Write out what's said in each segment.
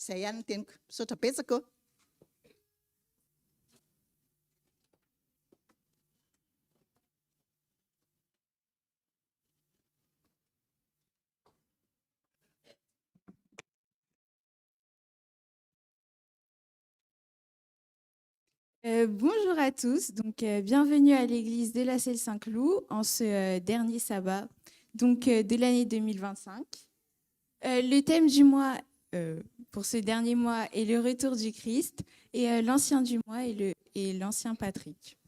Izay ihany no teniko. Misaotra betsaka. Bonjour à tous, donc bienvenue à l'église de la Selle Saint-Cloud en ce dernier sabbat de l'année 2025. Le thème du mois pour ce dernier mois est le retour du Christ et l'ancien du mois est l'ancien Patrick.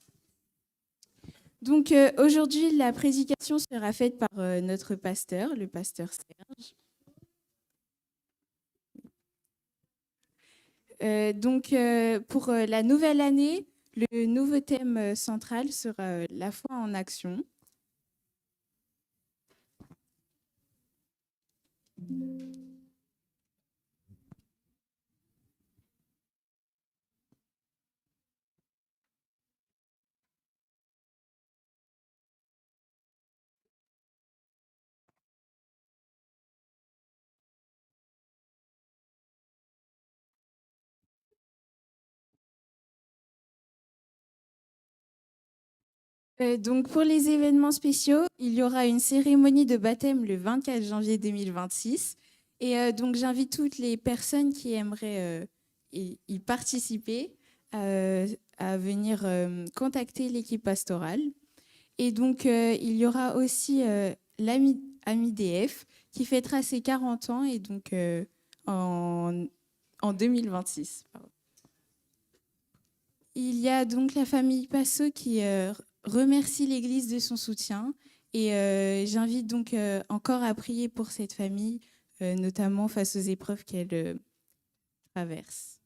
Donc aujourd'hui, la prédication sera faite par notre pasteur, le pasteur Serge. Pour la nouvelle année, le nouveau thème central sera la foi en action. Donc pour les événements spéciaux, il y aura une cérémonie de baptême le 24 janvier 2026. Et donc j'invite toutes les personnes qui aimeraient y participer à venir contacter l'équipe pastorale. Et donc il y aura aussi l'AMI DF qui fêtera ses 40 ans et donc en 2026. Pardon. Il y a donc la famille Passot qui remercie l'Église de son soutien et j'invite donc encore à prier pour cette famille, notamment face aux épreuves qu'elle traverse.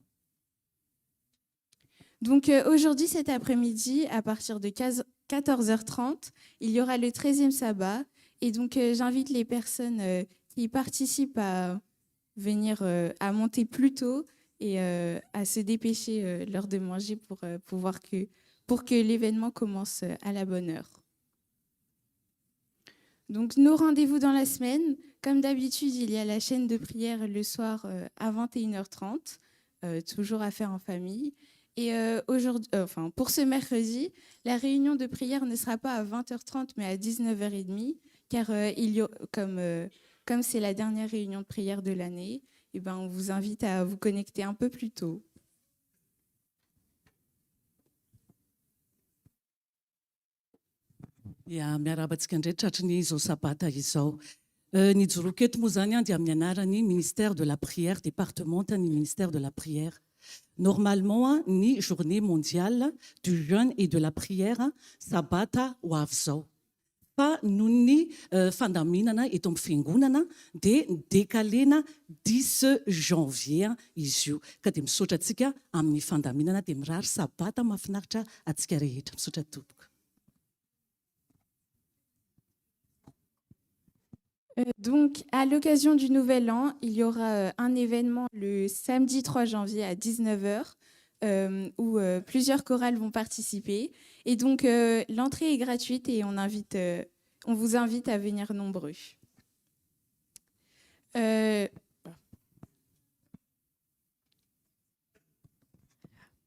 Donc aujourd'hui, cet après-midi, à partir de 14h30, il y aura le 13e sabbat et donc j'invite les personnes qui y participent à venir à monter plus tôt et à se dépêcher l'heure de manger pour que l'événement commence à la bonne heure. Donc, nos rendez-vous dans la semaine, comme d'habitude, il y a la chaîne de prière le soir à 21h30, toujours à faire en famille. Et aujourd'hui, pour ce mercredi, la réunion de prière ne sera pas à 20h30, mais à 19h30, car comme c'est la dernière réunion de prière de l'année, eh ben, on vous invite à vous connecter un peu plus tôt. Miarabantsika indray tratran'ny izao sabata izao. Ny joroako eto moa zany dia amin'ny anarany ministère de la prière, départementany ministère de la prière. Normalement, ny journée mondiale du jeûne et de la prière sabata ho avy zao. Fa noho ny fandaminana eto amin'ny fiangonana dia décalena 10 janvier izy io. Ka dia misaotra antsika amin'ny fandaminana dia mirary sabata mahafinaritra antsika rehetra. Misaotra tompoko. Donc, à l'occasion du Nouvel An, il y aura un événement le samedi 3 janvier à 19h où plusieurs chorales vont participer. Et donc, l'entrée est gratuite et on vous invite à venir nombreux.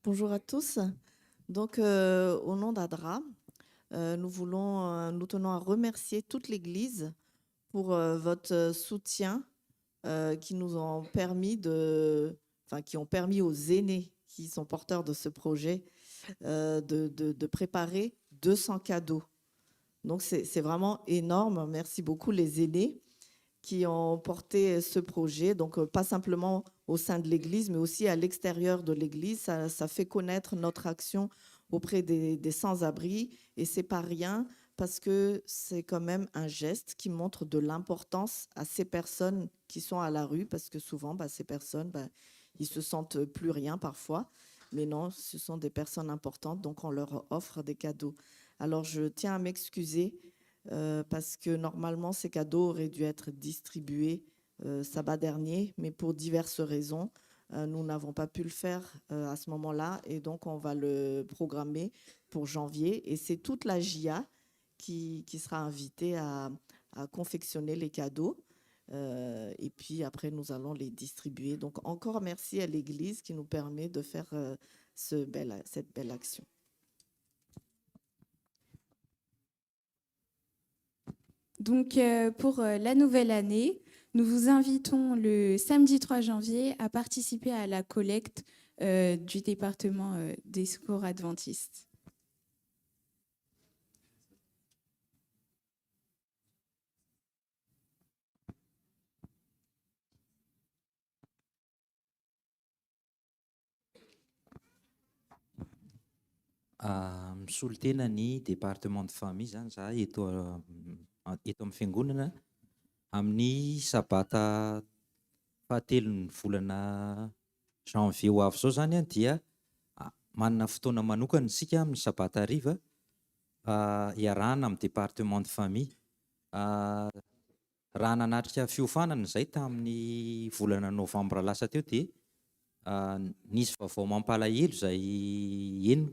Bonjour à tous. Donc, au nom d'Adra, nous tenons à remercier toute l'Église pour votre soutien qui ont permis aux aînés qui sont porteurs de ce projet de préparer 200 cadeaux. Donc, c'est vraiment énorme. Merci beaucoup les aînés qui ont porté ce projet. Donc, pas simplement au sein de l'Église, mais aussi à l'extérieur de l'Église. Ça fait connaître notre action auprès des sans-abri. Et c'est pas rien, parce que c'est quand même un geste qui montre de l'importance à ces personnes qui sont à la rue, parce que souvent, ces personnes, ils se sentent plus rien parfois. Mais non, ce sont des personnes importantes, donc on leur offre des cadeaux. Alors, je tiens à m'excuser parce que normalement, ces cadeaux auraient dû être distribués sabbat dernier, mais pour diverses raisons, nous n'avons pas pu le faire à ce moment-là, et donc on va le programmer pour janvier. Et c'est toute la JA qui sera invitée à confectionner les cadeaux. Et puis après, nous allons les distribuer. Donc encore merci à l'Église qui nous permet de faire cette belle action. Donc, pour la nouvelle année, nous vous invitons le samedi 3 janvier à participer à la collecte du département des secours adventistes. Misolo tena ny département de famille zany za eto amin'ny fiangonana amin'ny sabata fahatelon'ny volana janvier ho avy zao zany dia manana fotoana manokana isika amin'ny sabata hariva iarahana amin'ny département de famille. Raha nanatrika fiofanana izay tamin'ny volana novambra lasa teo dia nisy vaovao mampalahelo izay eno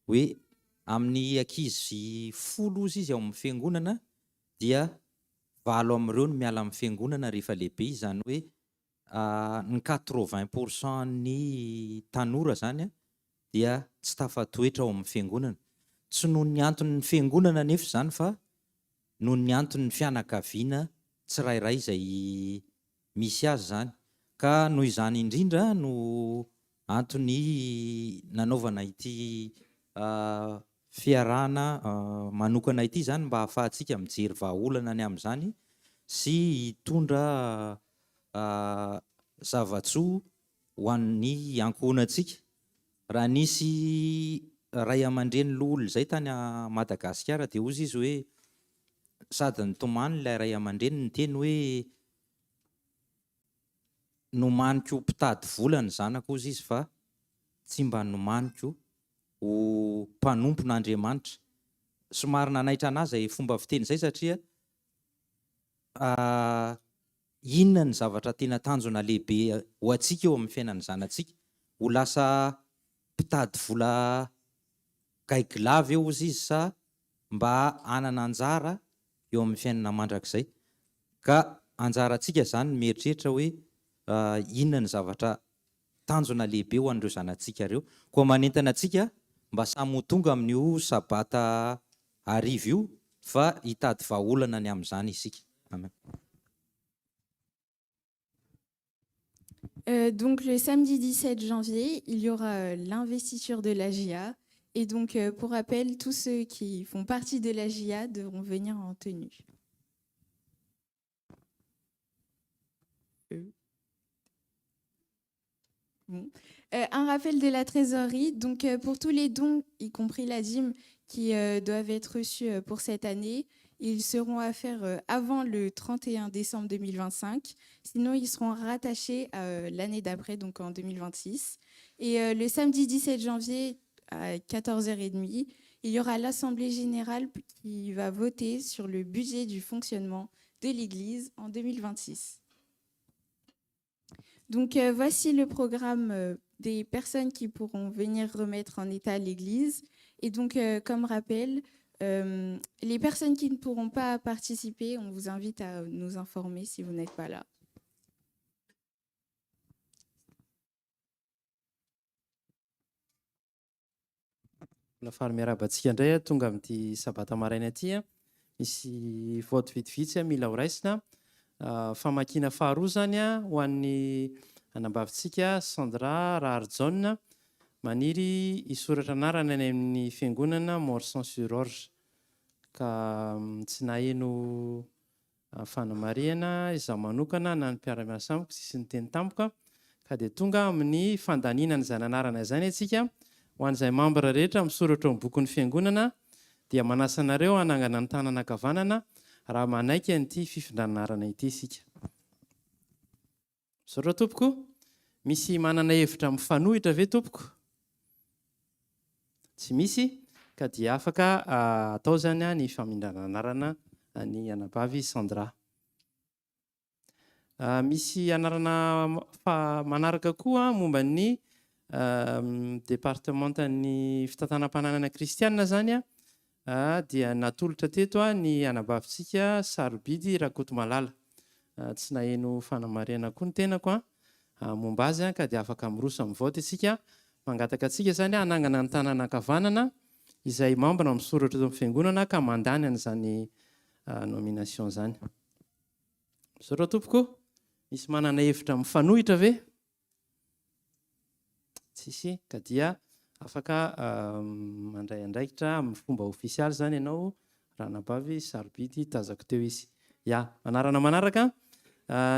hoe amin'ny ankizy 10 izy ao amin'ny fiangonana dia 9 amin'ireo no miala amin'ny fiangonana rehefa lehibe, izany hoe ny 80% ny tanora zany dia tsy tafatoetra ao amin'ny fiangonana. Tsy noho ny anton'ny fiangonana nefa zany fa noho ny anton'ny fianakaviana tsirairay izay misy azy zany, ka noho izany indrindra no antony nanaovana ity fiarahana manokana ity zany mba hahafahantsika mijery vahaolana ny amin'izany sy hitondra zavatsoa ho an'ny ankohonantsika. Raha nisy ray aman-dreny loholona izay tany Madagasikara dia ozy izy hoe sady nitomany ilay ray aman-dreny ny teny hoe nomaniko mpitady vola ny zanako ozy izy fa tsy mba nomaniko ho mpanompon'Andriamanitra. Somary nanaitra anazy fomba fiteny izay satria inona ny zavatra tena tanjona lehibe ho antsika eo amin'ny fiainan'ny zanantsika? Ho lasa mpitady vola gaigilava eo ozy izy sa mba hanana anjara eo amin'ny fiainana mandrakizay? Ka anjarantsika zany mieritreritra hoe inona ny zavatra tanjona lehibe ho an'ireo zanantsika ireo, koa manentana antsika mba samy ho tonga amin'io sabata hariva io fa hitady vahaolana ny amin'izany isika. Amen. Donc le samedi 17 janvier, il y aura l'investiture de la JA. Et donc, pour rappel, tous ceux qui font partie de la JA devront venir en tenue. Bon. Un rappel de la trésorerie. Donc, pour tous les dons, y compris la dîme, qui doivent être reçus pour cette année, ils seront à faire avant le 31 décembre 2025. Sinon, ils seront rattachés l'année d'après, donc en 2026. Et le samedi 17 janvier, à 14h30, il y aura l'Assemblée générale qui va voter sur le budget du fonctionnement de l'Église en 2026. Donc, voici le programme des personnes qui pourront venir remettre en état l'Église. Et donc, comme rappel, les personnes qui ne pourront pas participer, on vous invite à nous informer si vous n'êtes pas là. Lafary miarabantsika indray tonga amin'ity sabata maraina aty misy voto vitsivitsy mila ho raisina. Famakiana faharoa zany ho an'ny anambavitsika Sandra Raharjaune maniry hisoratra anarana any amin'ny fiangonana Morsan-sur-Orge, ka tsy naheno fanamariana izaho manokana na ny mpiara-miasa amiko sisy ny teny tampoka, ka dia tonga amin'ny fandaniana ny zananarana izany atsika. Ho an'izay membre rehetra misoratra amin'ny bokin'ny fiangonana dia manasa anareo hanangana ny tanana ankavanana raha manaiky an'ity fifindranarana ity isika. Misaotra tompoko, misy manana hevitra mifanohitra ve tompoko? Tsy misy, ka dia afaka atao zany ny famindranana anarana ny anabavy Sandra. Misy anarana manaraka koa momba ny departementan'ny fitantanam-pananana kristianina zany dia natolotra teto ny anabavitsika Sarobidy Rakotomalala. tsy naheno fanamarena koa ny tenako momba azy ka dia afaka miroso amin'ny vote isika mangataka atsika zany hanangana ny tanàna ankavanana izay membre misoratra eo amin'ny fiangonana ka mandany an'izany nomination zany. Misaotra tompoko, misy manana hevitra mifanohitra ve? Tsisy, ka dia afaka mandray andraikitra amin'ny fomba ofisialy zany ianao ranabavy sarobidy tazako teo izy. Ya, manarana manaraka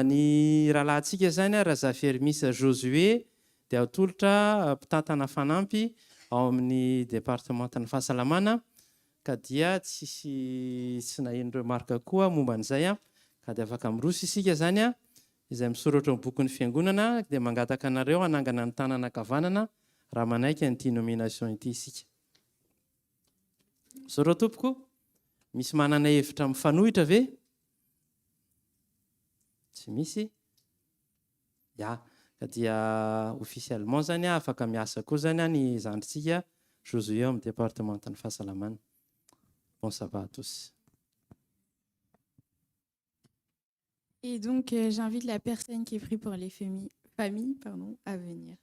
ny rahalahintsika zany Razaferimisa Josué dia atolotra mpitantana fanampy ao amin'ny departementan'ny fahasalamana ka dia tsy naheno remarque koa momba an'izay ka dia afaka miroso isika zany izay misoratra amin'ny bokin'ny fiangonana dia mangataka anareo hanangana ny tanàna ankavanana raha manaiky an'ity nomination ity isika. Misaotra tompoko, misy manana hevitra mifanohitra ve? Tsy misy. Ya, ka dia officiellement zany afaka miasa koa zany ny zandritsika Josué amin'ny départementan'ny fahasalamana. Bon, ça va à tous. Et donc, j'invite la personne qui est prie pour les familles à venir.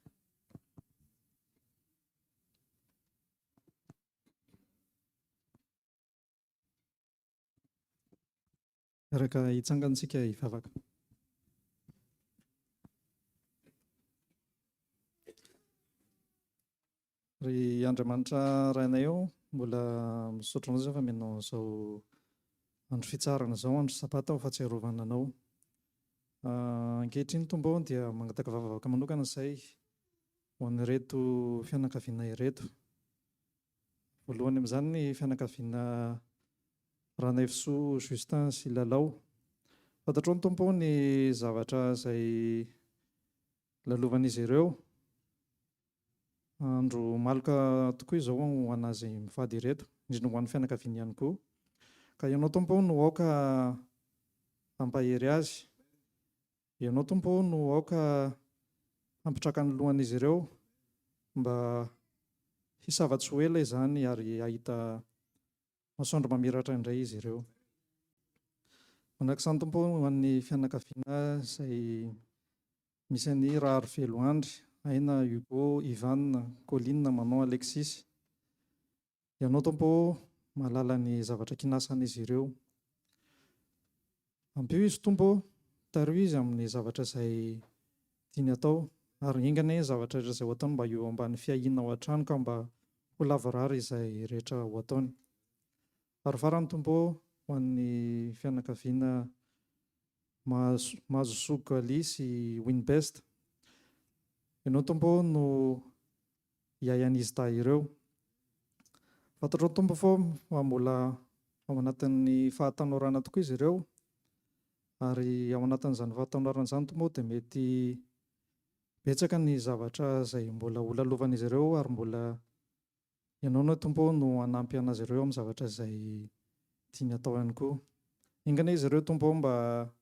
Araka hitsangantsika hivavaka. Ry Andriamanitra rainay eo, mbola misaotra anao fa menao izao andro fitsarana izao, andro sabata ho fahatsiarovana anao. Ankehitriny tombo dia mangataka vavaka manokana izay ho an'ireto fianakaviana ireto. Voalohany amin'izany ny fianakaviana Ranaivosoa Justin sy Lalao. Fantatrao ny tompo ny zavatra izay lalovan'izy ireo. Andro maloka tokoa izao ho anazy mivady ireto, indrindra ho an'ny fianakaviana ihany koa. Ka ianao tompo no aoka hampahery azy. Ianao tompo no aoka hampitraka ny lohan'izy ireo mba hisavatsy ho ela izany ary hahita masoandro mamiratra indray izy ireo. Manakasany tompo ho an'ny fianakaviana izay misy an'i Raharivelo Andry, Aina, Hugo, Ivan, Colline, Manon, Alexis. Ianao tompo mahalala ny zavatra kinasan'izy ireo. Ampio izy tompo, tario izy amin'ny zavatra izay tiany atao ary ingana zavatra rehetra izay ho ataony mba eo ambany fiahiana ao an-trano ka mba ho lava rary izay rehetra ho ataony. Ary farany tompo ho an'ny fianakaviana Mazosoa Gali sy Winbest. Ianao tompo no iaian'izy ta ireo. Fantatrao tompo fa mbola ao anatin'ny fahatanorana tokoa izy ireo ary ao anatin'izany fahatanorana izany tompo dia mety betsaka ny zavatra izay mbola ho lalovan'izy ireo ary mbola ianao no tompo no hanampy anazy ireo amin'ny zavatra izay tiany atao ihany koa. Ingana izy ireo tompo mba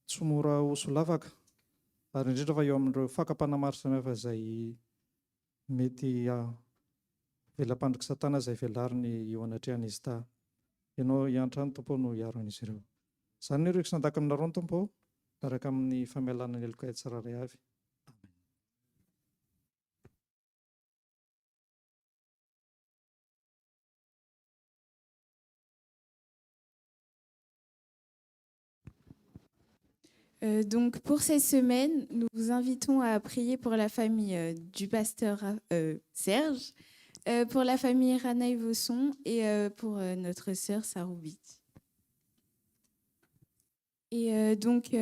tsy mora ho solavaka ary indrindra fa eo amin'ireo fakapana maro samihafa izay mety velam-pandroky satana izay velariny eo anatrehan'izy ta. Ianao iantrano tompo no hiaro an'izy ireo. Izany ny reko sy nandaka aminareo ny tompo araka amin'ny famelana ny eloka tsiraray avy. Donc pour cette semaine, nous vous invitons à prier pour la famille du pasteur Serge, pour la famille Ranaï Vosson et pour notre sœur Saroubit. Et donc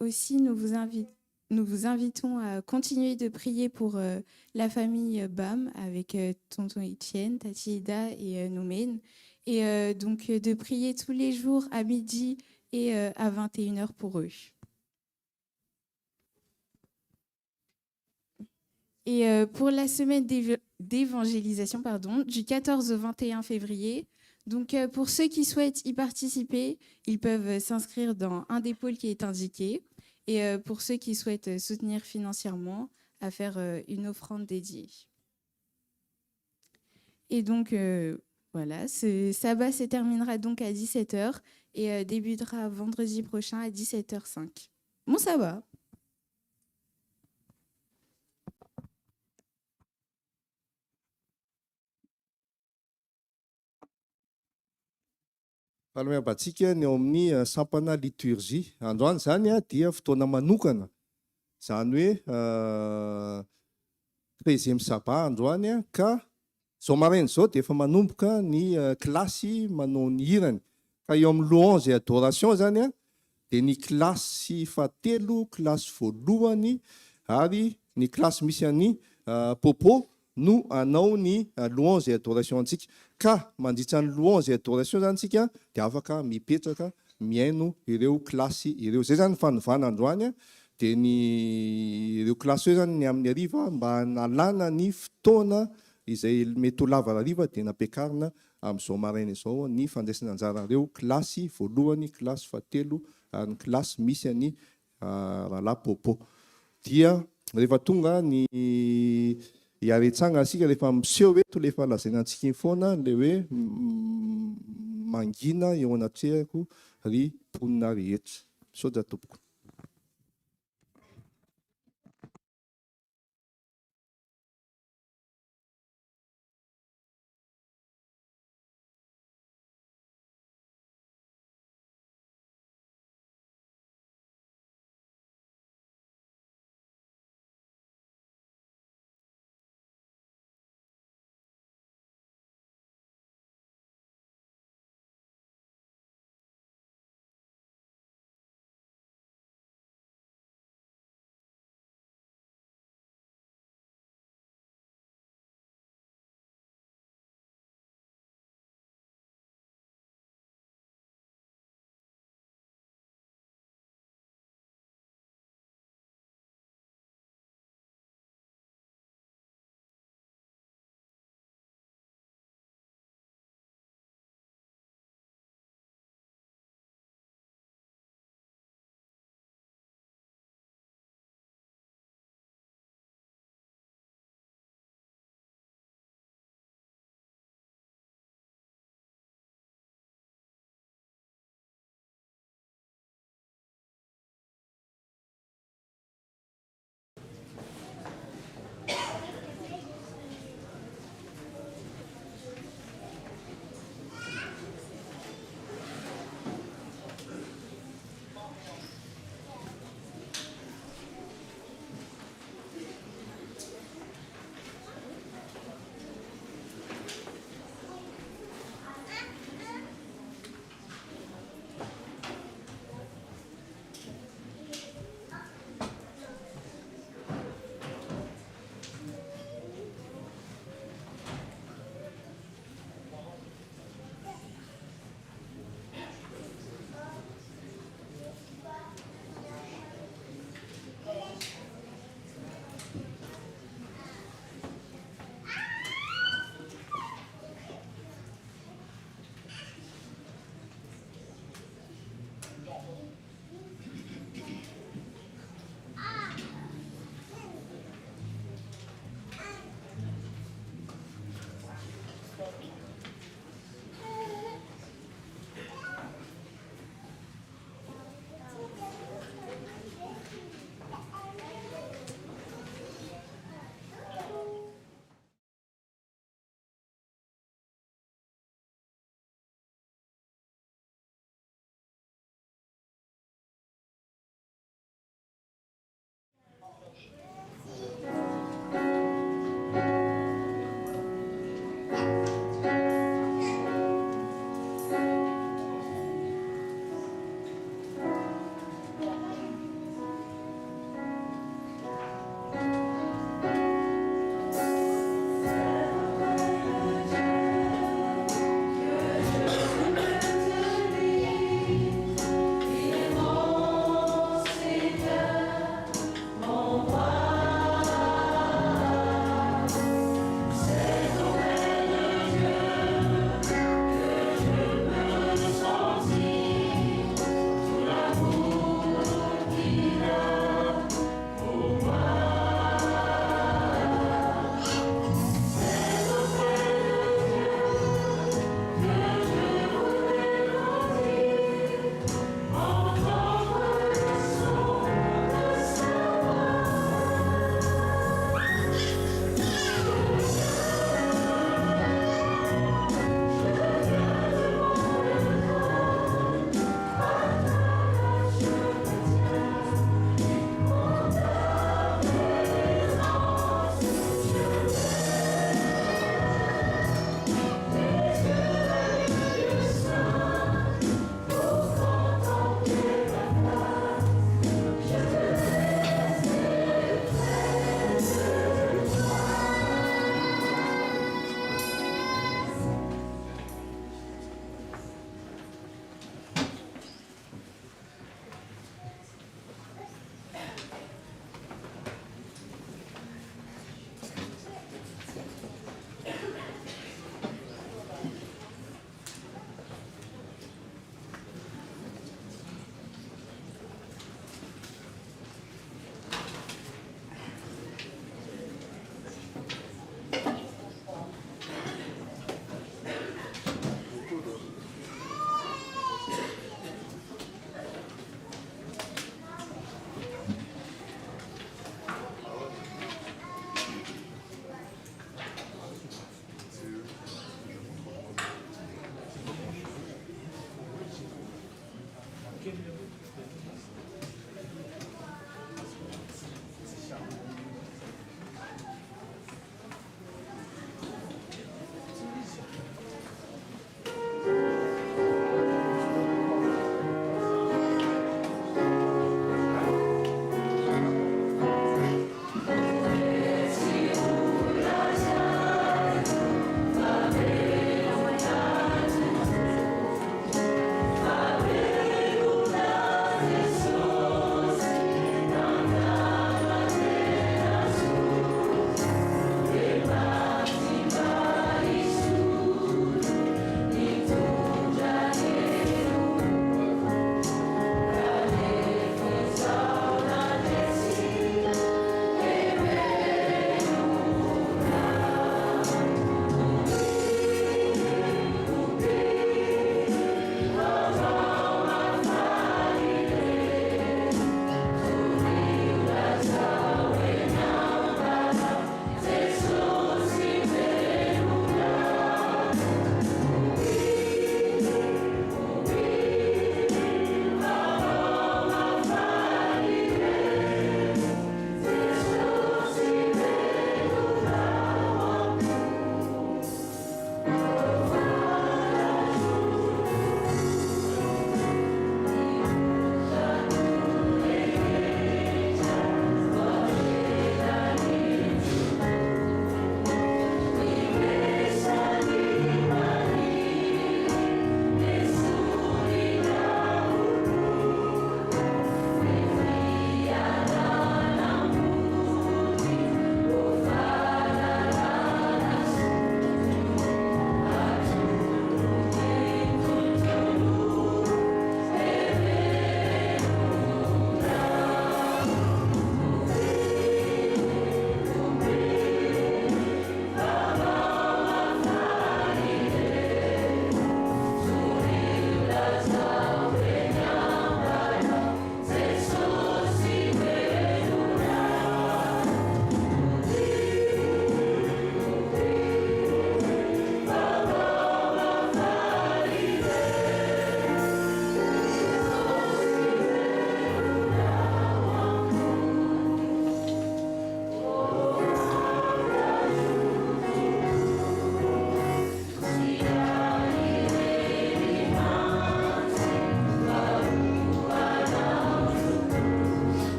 aussi, nous vous invitons à continuer de prier pour la famille BAM avec tonton Etienne, Tati Ida et Noumen. Et donc de prier tous les jours à midi et à 21h pour eux. Et pour la semaine d'évangélisation, du 14 au 21 février, donc pour ceux qui souhaitent y participer, ils peuvent s'inscrire dans un des pôles qui est indiqué. Et pour ceux qui souhaitent soutenir financièrement, à faire une offrande dédiée. Et donc, Voilà, ce sabbat se terminera donc à 17 h et débutera vendredi prochain à 17 h 05. Bon sabbat. Fahalameabantsika ny eo amin'ny sampana liturgie. Androany zany dia fotoana manokana. Zany hoe 13e sabbat androany ka zao maraina zao dia efa manomboka ny kilasy manao ny hirany. Ka eo amin'ny louange et adoration zany dia ny kilasy fahatelo, kilasy voalohany ary ny kilasy misy an'ny popo no anao ny louange et adoration antsika. Ka mandritra ny louange et adoration zany tsika dia afaka mipetraka miaino ireo kilasy ireo. Zay zany fanovana androany dia ny ireo kilasy io zany ny amin'ny hariva mba hanalana ny fotoana izay mety ho lava hariva dia nampiakarina amin'izao maraina izao ny fandraisana anjara ireo kilasy voalohany, kilasy fahatelo ary ny kilasy misy an'ny rahalahy popo. Dia rehefa tonga ny hiaretsana asika rehefa miseho eto rehefa lazaina antsika iny foana le hoe mangina eo anatrehako ry mponina rehetra. Misaotra tompoko.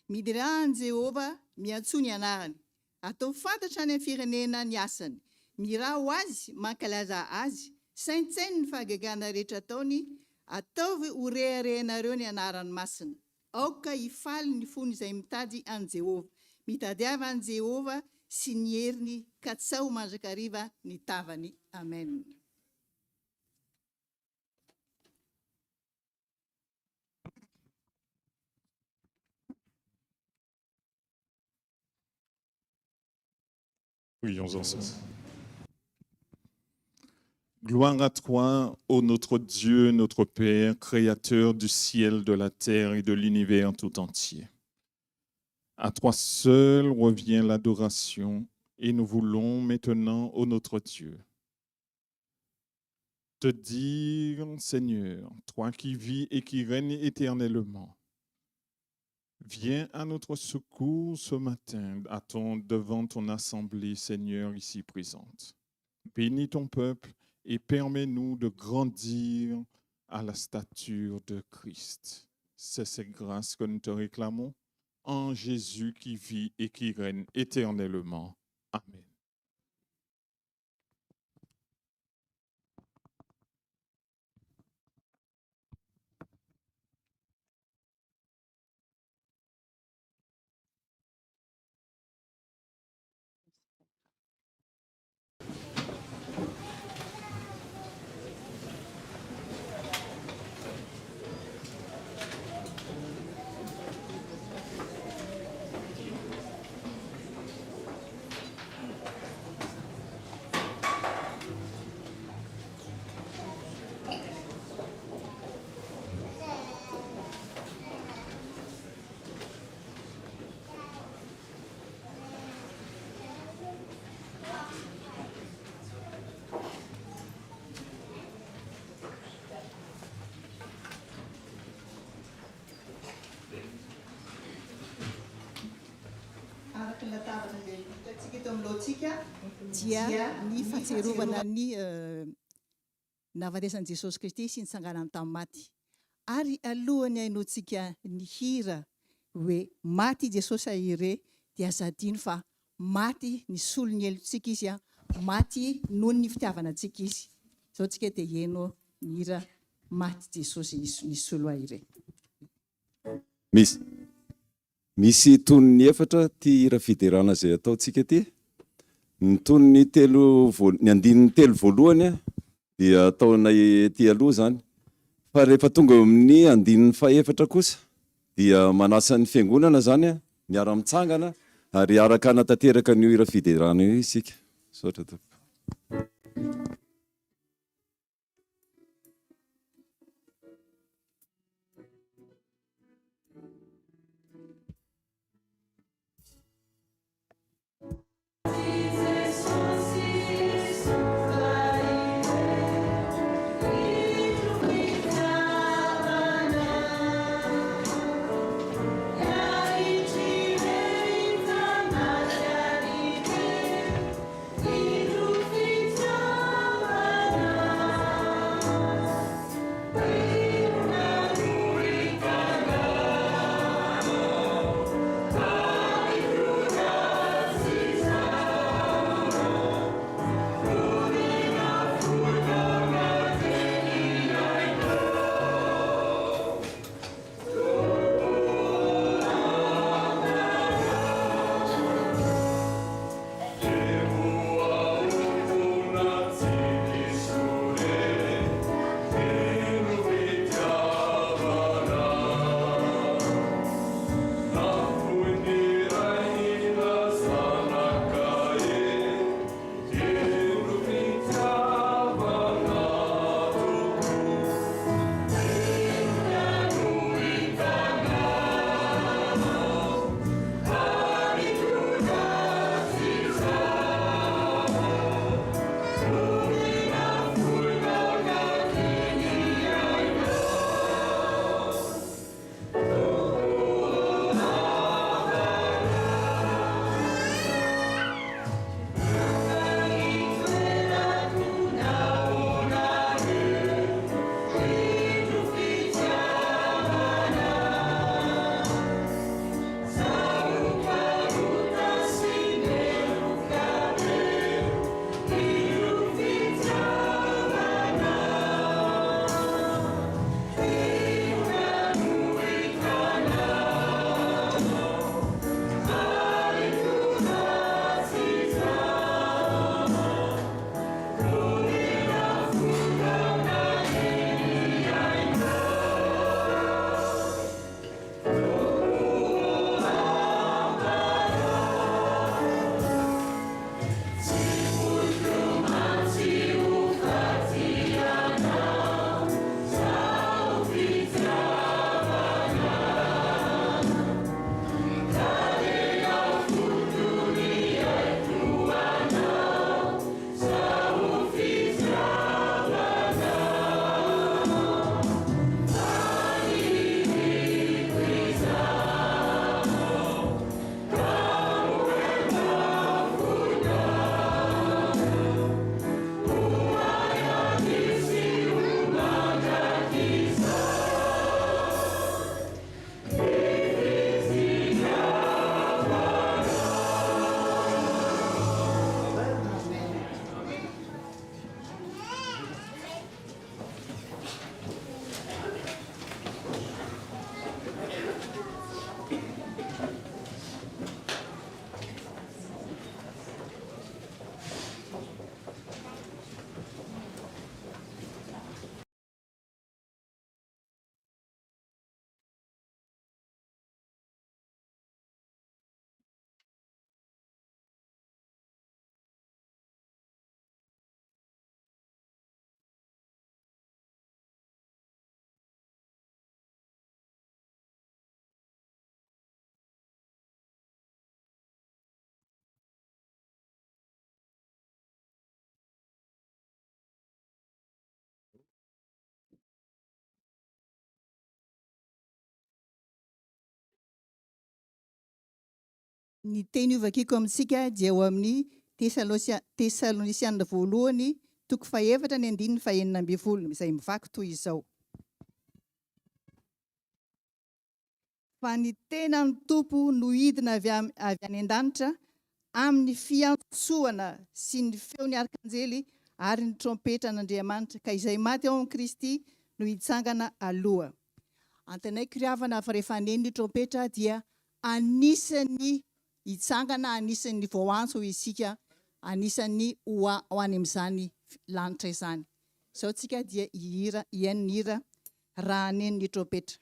midirahan Jehova miantsoa ny anarany. Atao fantatra any amin'ny firenena ny asany. Mirao azy, mankalaza azy, saintsainy ny fahagagana rehetra ataony, ataovy ho reharehanareo ny anarany masina. Aoka hifaly ny fony izay mitady an Jehova. Mitadiava an Jehova sy ny heriny ka tsy ho mandrakariva ny tavany. Amen. Prions ensemble. Gloire à toi, ô notre Dieu, notre Père, créateur du ciel, de la terre et de l'univers tout entier. À toi seul revient l'adoration et nous voulons maintenant, ô notre Dieu, te dire, Seigneur, toi qui vis et qui règnes éternellement, viens à notre secours ce matin devant ton assemblée, Seigneur, ici présente. Bénis ton peuple et permets-nous de grandir à la stature de Christ. C'est cette grâce que nous te réclamons en Jésus qui vit et qui règne éternellement. Amen. Dia ny fahatsiarovana ny nahafatesan'i Jesosy Kristy sy ny sanganany tamin'ny maty. Ary alohany hainoantsika ny hira hoe maty Jesosy ahire dia azadino fa maty ny solo ny elontsika izy, maty noho ny fitiavana antsika izy. Zao tsika dia heno ny hira maty Jesosy ny solo ahire. Misy tonony efatra ty hira fiderana zay ataontsika ty. Ny tonony ny andininy telo voalohany dia ataona ety aloha zany. Fa rehefa tonga amin'ny andininy fahaefatra kosa dia manasa ny fiangonana zany miara-mitsangana ary araka hanatanteraka ny hira fiderana io isika. Saotra to. Ny teny ovakiko amintsika dia eo amin'ny Tesalonisianina voalohany 4:4-9 izay mivaky toy izao. Fa ny tenan'ny Tompo no hidina avy any an-danitra amin'ny fiantsoana sy ny feon'ny arkanjely ary ny trompetra an'Andriamanitra, ka izay maty ao amin'ny Kristy no hitsangana aloha. Antanaiko ry havana fa rehefa neny ny trompetra dia anisan'ny hitsangana, anisan'ny vao antso isika, anisan'ny ho any amin'izany lanitra izany. Izao tsika dia hihaino ny hira raha neny ny trompetra.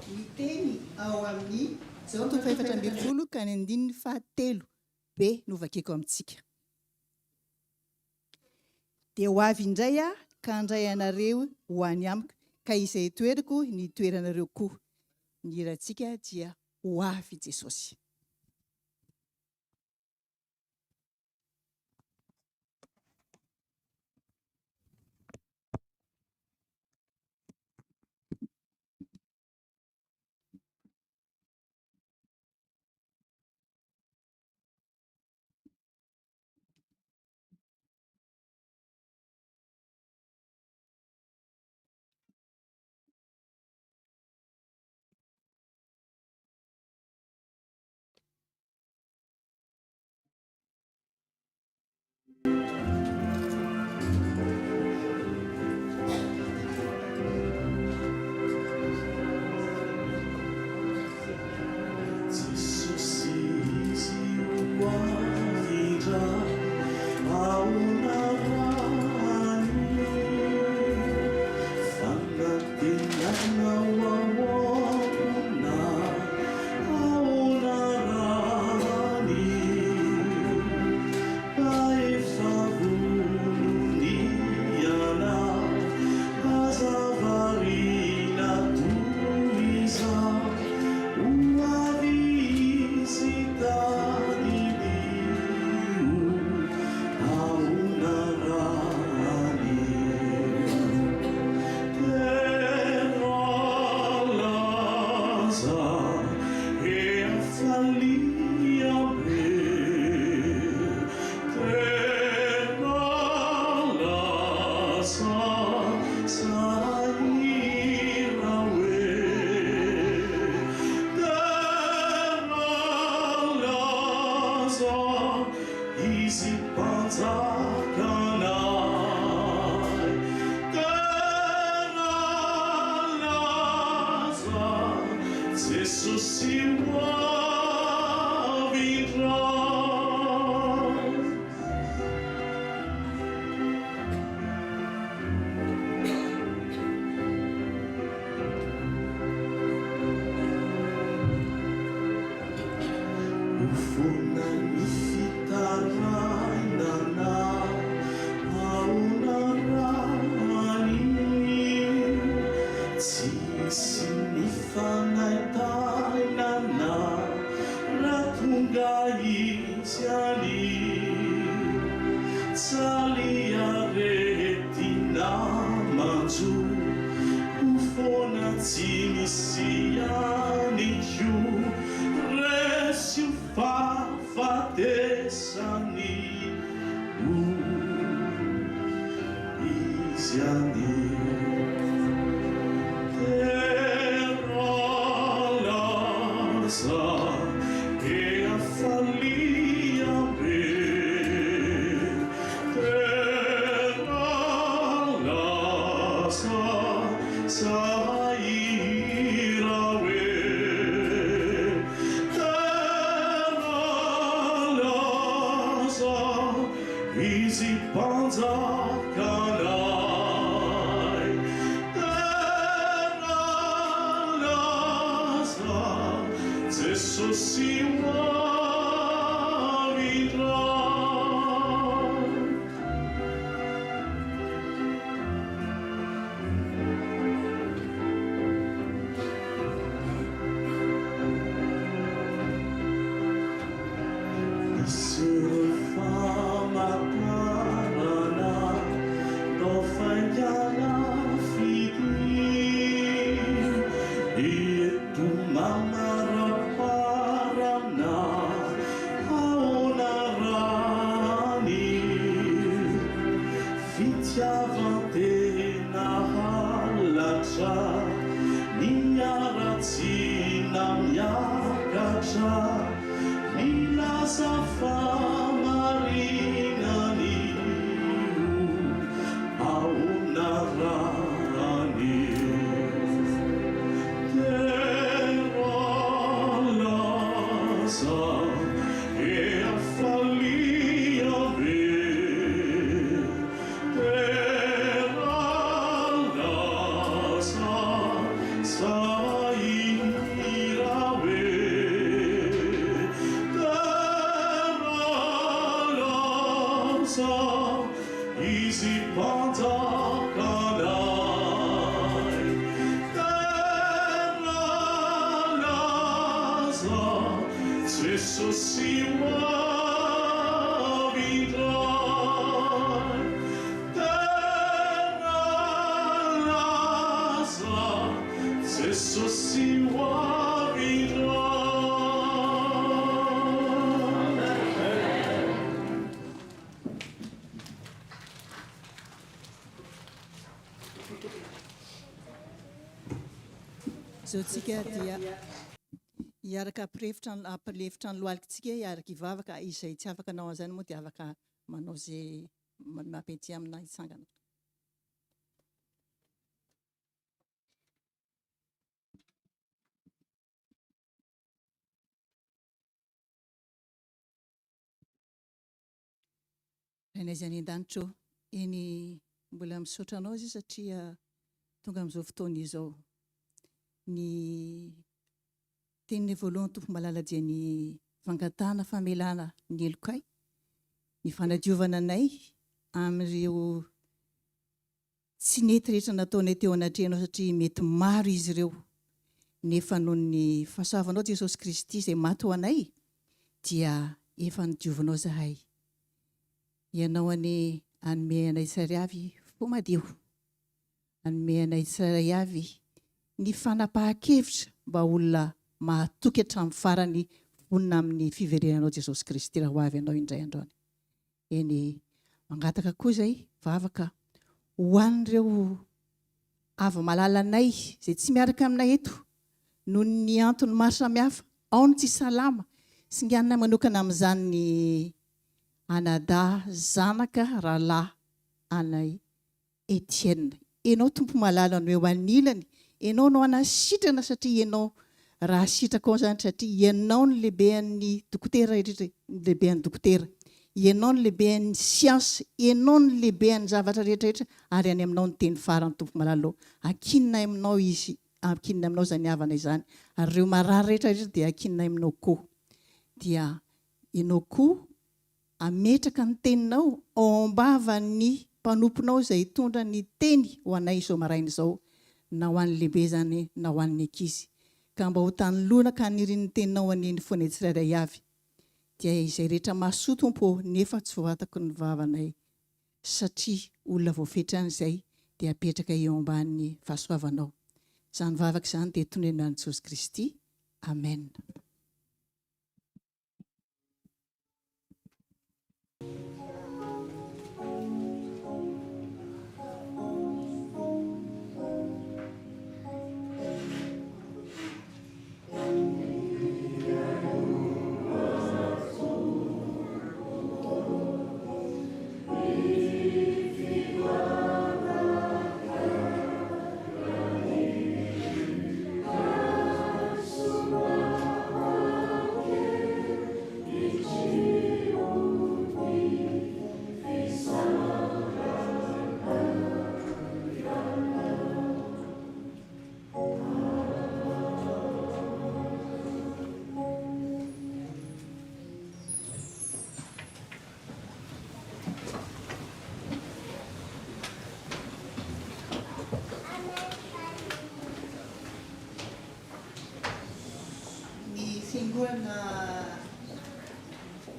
Ny teny ao amin'ny 4:7 no vakiako amintsika. Dia ho avy indray ka handray anareo ho any amiko, ka izay toerako ny toeranareo koa. Ny hirantsika dia ho avy Jesosy. izy mpanjakanay karalaza Jesosy hoavindray Ufonany fitarainana aonarany tsisy mifanaitainana raha tonga izy any tsaly aretina manjo ufona tsy misy any io resy fahafatesany izy any teralaza e afalia be teralaza sahira we teralaza izy mpanjakanay teralaza Jesosy hoavindray nisy famatarana no faingana fidi eto mamaraparana aonarany fitiavantena halatra niaratsina miakatra nilaza famarinany aonarany teralaza e afalia be teralaza sahira we teralaza izy mpanjakanay teralaza Jesosy hoavindray teralaza Jesosy hoavindray Zao tsika dia hiaraka ampilefitra ny lohalikitsika hiaraka hivavaka izay tsy afaka anao an'izany moa dia afaka manao izay mampety amina hitsangana. Rainay any an-danitro eny mbola misaotra anao izy satria tonga amin'izao fotoana izao ny teniny voalohany tompo malala dia ny fangatana famelana ny elokay ny fanadiovana anay amin'ireo tsy nety rehetra nataonay teo anatrehanao satria mety maro izy ireo nefa noho ny fahasoavanao Jesosy Kristy izay maty ho anay dia efa nodiovanao zahay ianao any anome anay tsary avy fo madio anome anay tsary avy ny fanapahan-kevitra mba olona mahatoky hatramin'ny farany vonina amin'ny fiverenanao Jesosy Kristy raha ho avy ianao indray androany eny mangataka koa izay vavaka ho an'ireo avy malala anay izay tsy miaraka aminay eto noho ny antony maro samihafa ao ny tsy salama sy nganina manokana amin'izany ny anada zanaka rahalahy anay Etienne. Ianao tompo malala no eo anilany, ianao no anasitrana satria ianao raha sitraka ao zany satria ianao no lehibean'ny dokotera rehetra, lehibean'ny dokotera. Ianao no lehibean'ny siansa, ianao no lehibean'ny zavatra rehetrarehetra ary any aminao ny teny farany tompo malala. Akinina aminao izy, akinina aminao zany havana izany. Ary ireo marary rehetrarehetra dia akinina aminao koa. Dia ianao koa ametraka ny teninao ao ambavan'ny mpanomponao izay hitondra ny teny ho anay izao maraina izao, na ho an'ny lehibe zany na ho an'ny ankizy. Ka mba ho tanolona ka niriny teninao aneny foana tsirairay avy. Dia izay rehetra mahasoa tompo, nefa tsy voatako ny vavanay satria olona voafetrana izay dia apetraka eo ambanin'ny fahasoavanao. Izany vavaka izany dia tonenan'i Jesosy Kristy. Amen.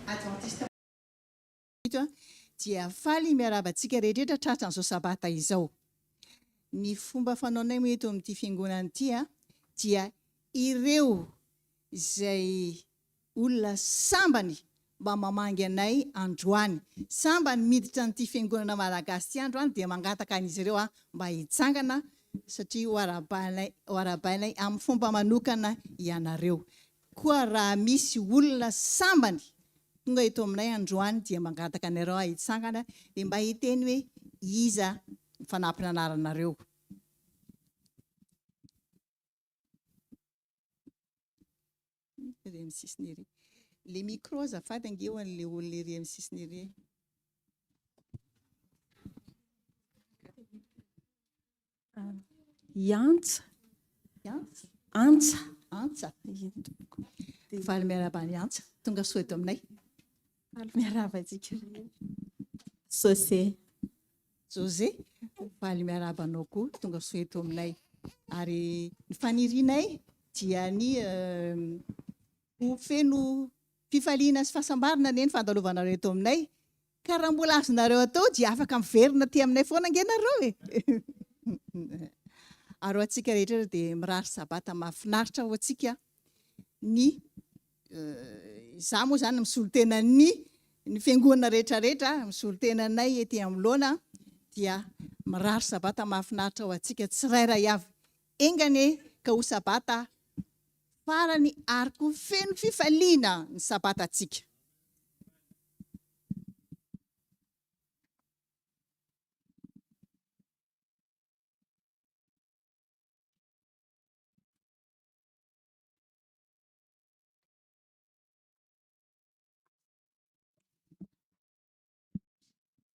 Adventiste dia faly miarabantsika rehetrarehetra tratran'izao sabata izao. Ny fomba fanaonay eto amin'ity fiangonana ity dia ireo izay olona sambany mba mamangy anay androany, sambany miditra an'ity fiangonana malagasy ity androany dia mangataka an'izy ireo mba hitsangana satria ho arabainay amin'ny fomba manokana ianareo. Koa raha misy olona sambany tonga eto aminay androany dia mangataka anareo hitsangana dia mba hiteny hoe iza fanampina anaranareo. Le micro azafady ange ho an'le olona ery amin'ny sisiny ery. Antsa. Antsa. Antsa. Faly miarabany antsa. Tonga soa eto aminay. Faly miarabantsika. José. José. Faly miarabanao koa. Tonga soa eto aminay. Ary ny fanirinay dia ny ho feno fifaliana sy fahasambarana neny fandalovanareo eto aminay. Ka raha mbola azonareo atao dia afaka miverina ty aminay foana angenareo e. Ary antsika rehetra dia mirary sabata mahafinaritra ho antsika ny za moa zany misolo tena ny fiangonana rehetrarehetra, misolo tenanay ety amin'loana dia mirary sabata mahafinaritra ho antsika tsirairay avy. Engane ka ho sabata farany ary ko feno fifaliana ny sabata antsika.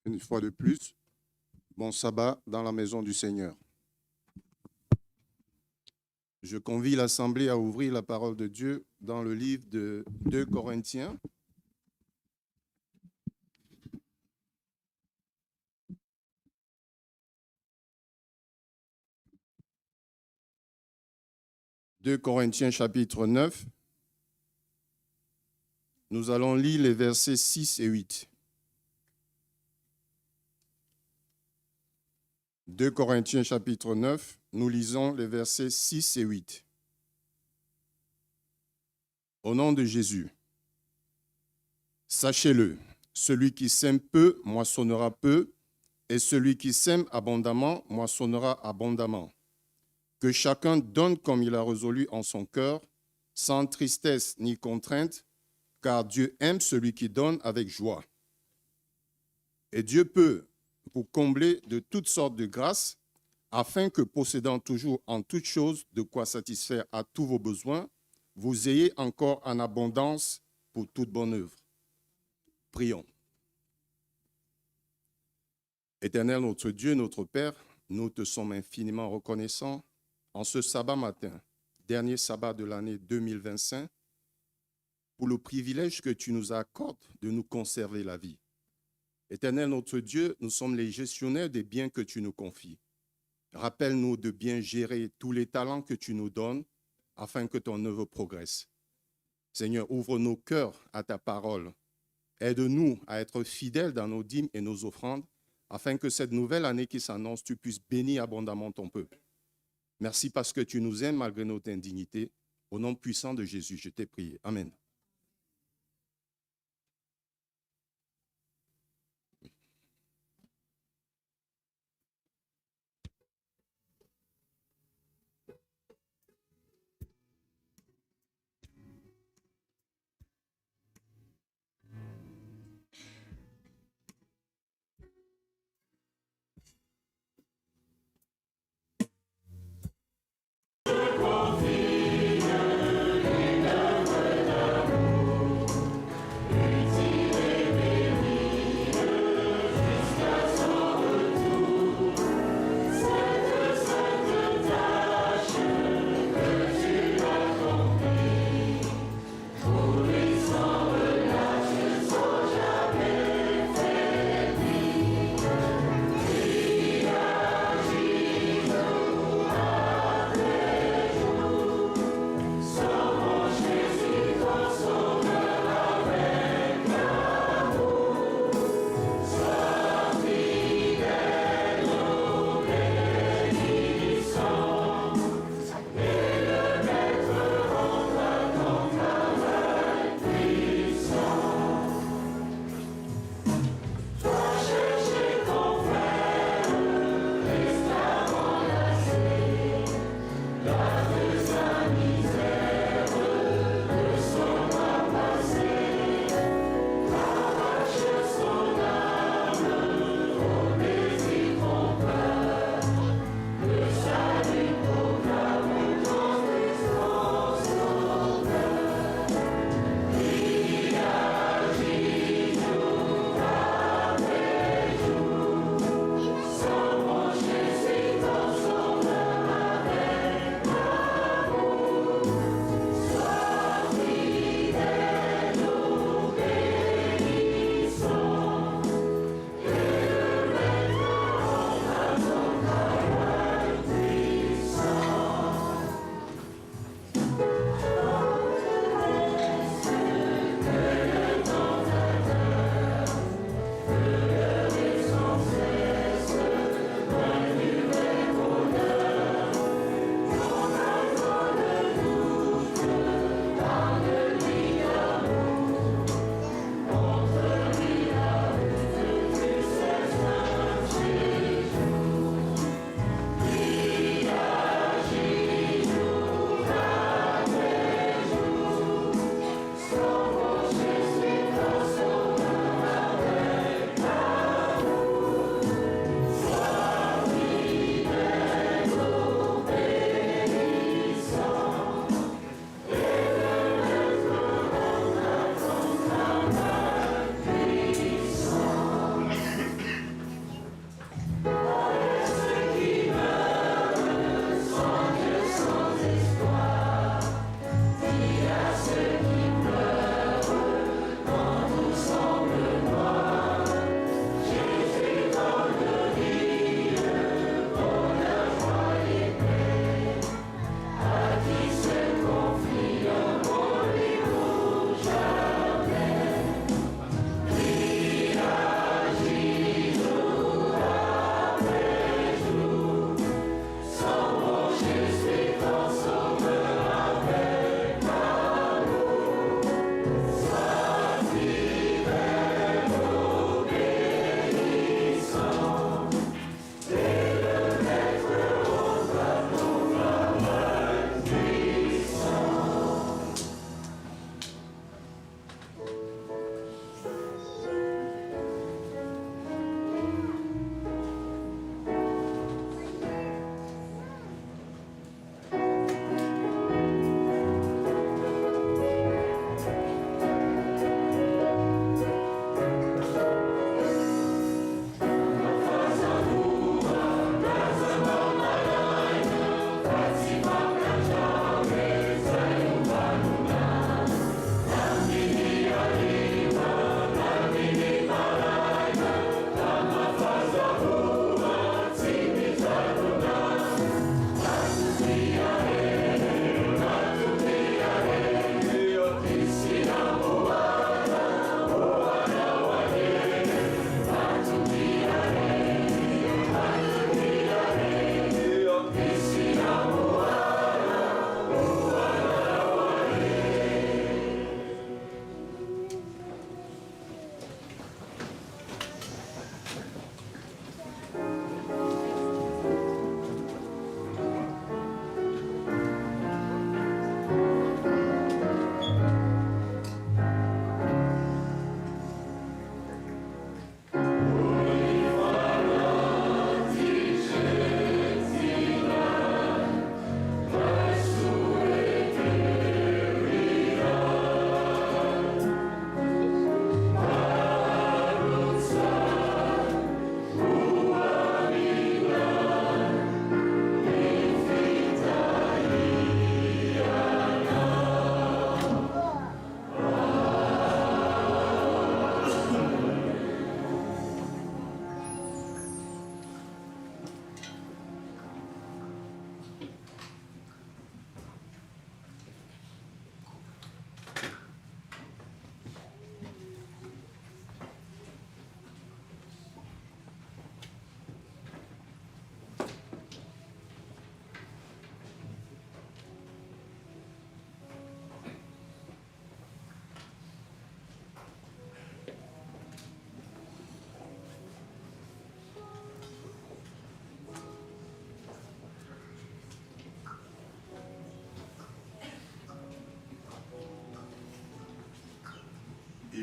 Une fois de plus, bon sabbat dans la maison du Seigneur. Je convie l'Assemblée à ouvrir la parole de Dieu dans le livre de 2 Corinthiens. « 2 Corinthiens chapitre 9, nous allons lire les versets 6 et 8. 2 Corinthiens chapitre 9, nous lisons les versets 6 et 8. Au nom de Jésus, sachez-le, celui qui sème peu moissonnera peu, et celui qui sème abondamment moissonnera abondamment. Que chacun donne comme il a résolu en son cœur, sans tristesse ni contrainte, car Dieu aime celui qui donne avec joie. Et Dieu peut vous combler de toutes sortes de grâces, afin que, possédant toujours en toutes choses de quoi satisfaire à tous vos besoins, vous ayez encore en abondance pour toute bonne œuvre. Prions. Éternel notre Dieu, notre Père, nous te sommes infiniment reconnaissants en ce sabbat matin, dernier sabbat de l'année 2025, pour le privilège que tu nous accordes de nous conserver la vie. Éternel notre Dieu, nous sommes les gestionnaires des biens que tu nous confies. Rappelle-nous de bien gérer tous les talents que tu nous donnes afin que ton œuvre progresse. Seigneur, ouvre nos cœurs à ta parole. Aide-nous à être fidèles dans nos dîmes et nos offrandes afin que cette nouvelle année qui s'annonce, tu puisses bénir abondamment ton peuple. Merci parce que tu nous aimes malgré notre indignité. Au nom puissant de Jésus, je t'ai prié. Amen.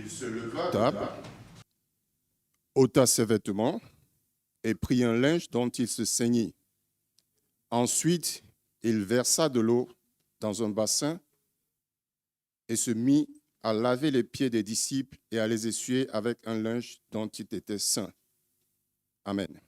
Il se leva, ôta ses vêtements et prit un linge dont il se ceignit. Ensuite, il versa de l'eau dans un bassin et se mit à laver les pieds des disciples et à les essuyer avec un linge dont il était saint. Amen.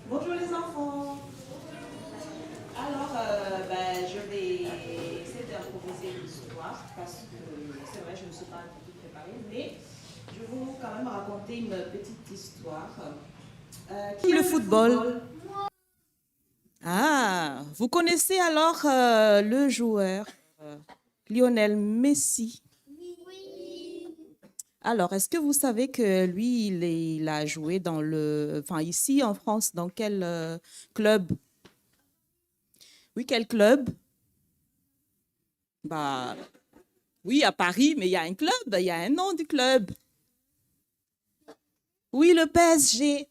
Bonjour les enfants. Alors, je vais essayer d'improviser l'histoire parce que c'est vrai, je ne suis pas du tout préparée, mais je vais vous quand même raconter une petite histoire. Qui le football? Ah, vous connaissez alors le joueur Lionel Messi? Alors, est-ce que vous savez que lui, il a joué ici en France, dans quel club? Oui, quel club? Bah, oui, à Paris, mais il y a un club, il y a un nom du club. Oui, le PSG.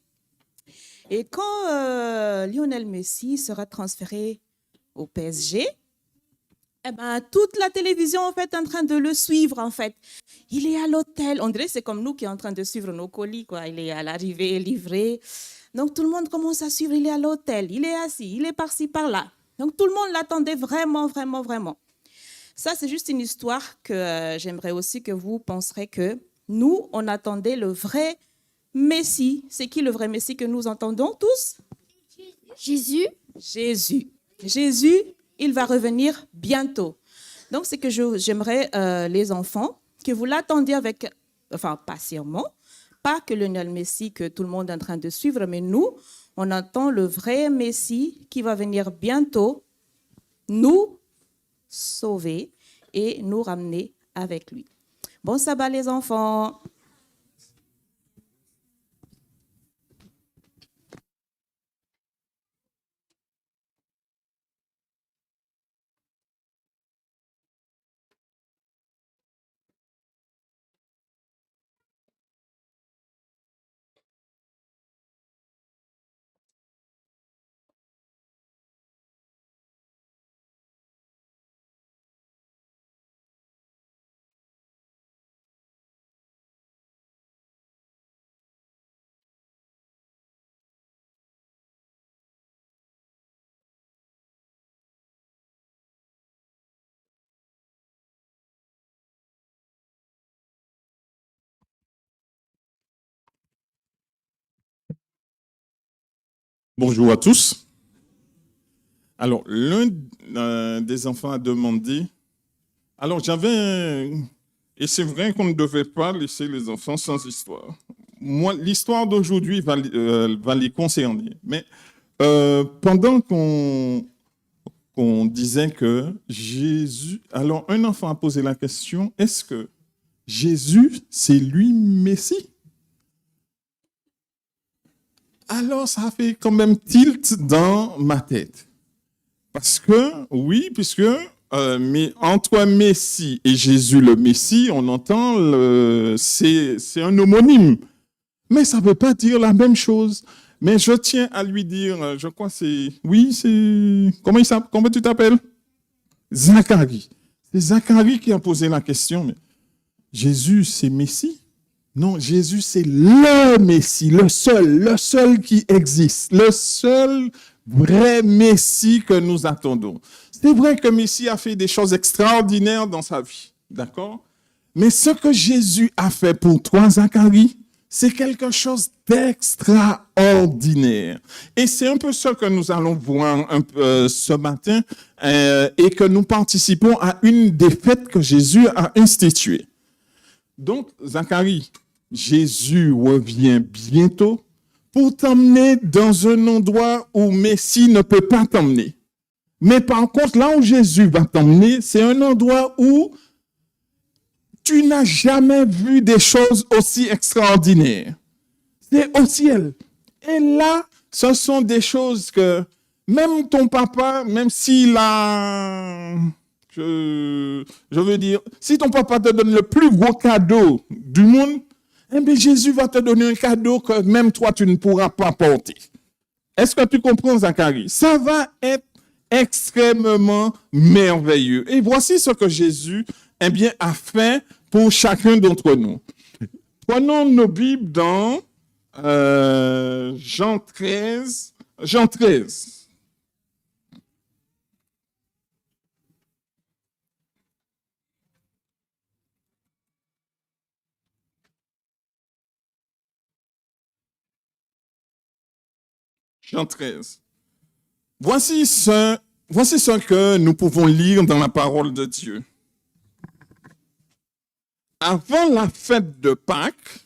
Et quand Lionel Messi sera transféré au PSG, eh ben, toute la télévision en fait est en train de le suivre en fait. Il est à l'hôtel. On dirait que c'est comme nous qui sommes en train de suivre nos colis, quoi. Il est à l'arrivée livré. Donc tout le monde commence à suivre. Il est à l'hôtel. Il est assis. Il est par-ci, par-là. Donc tout le monde l'attendait vraiment, vraiment, vraiment. Ça, c'est juste une histoire que j'aimerais aussi que vous penserez que nous, on attendait le vrai Messie. C'est qui le vrai Messie que nous entendons tous? Jésus. Jésus. Jésus, il va revenir bientôt. Donc, c'est que j'aimerais, les enfants, que vous l'attendiez avec, patiemment, pas que le Messie que tout le monde est en train de suivre, mais nous, on attend le vrai Messie qui va venir bientôt nous sauver et nous ramener avec lui. Bon sabbat les enfants. Bonjour à tous. Alors, l'un des enfants a demandé, alors et c'est vrai qu'on ne devait pas laisser les enfants sans histoire. Moi, l'histoire d'aujourd'hui va les concerner. Mais pendant qu'on disait que Jésus, alors un enfant a posé la question, est-ce que Jésus, c'est lui Messie? Alors, ça fait quand même tilt dans ma tête. Parce que, oui, puisque mais entre Messie et Jésus le Messie, on entend, c'est un homonyme. Mais ça ne veut pas dire la même chose. Mais je tiens à lui dire, je crois c'est... Oui, c'est... Comment tu t'appelles? Zacharie. C'est Zacharie qui a posé la question. Mais Jésus, c'est Messie? Non, Jésus, c'est le Messie, le seul qui existe, le seul vrai Messie que nous attendons. C'est vrai que Messie a fait des choses extraordinaires dans sa vie, d'accord? Mais ce que Jésus a fait pour toi, Zacharie, c'est quelque chose d'extraordinaire. Et c'est un peu ce que nous allons voir ce matin et que nous participons à une des fêtes que Jésus a instituées. Donc, Zacharie, Jésus revient bientôt pour t'emmener dans un endroit où Messie ne peut pas t'emmener. Mais par contre, là où Jésus va t'emmener, c'est un endroit où tu n'as jamais vu des choses aussi extraordinaires. C'est au ciel. Et là, ce sont des choses que même ton papa, même s'il a... Je veux dire, si ton papa te donne le plus gros cadeau du monde, eh bien Jésus va te donner un cadeau que même toi, tu ne pourras pas porter. Est-ce que tu comprends, Zacharie? Ça va être extrêmement merveilleux. Et voici ce que Jésus a fait pour chacun d'entre nous. Prenons nos Bibles dans Jean 13. Jean 13. Jean 13. Voici ce que nous pouvons lire dans la parole de Dieu. Avant la fête de Pâques,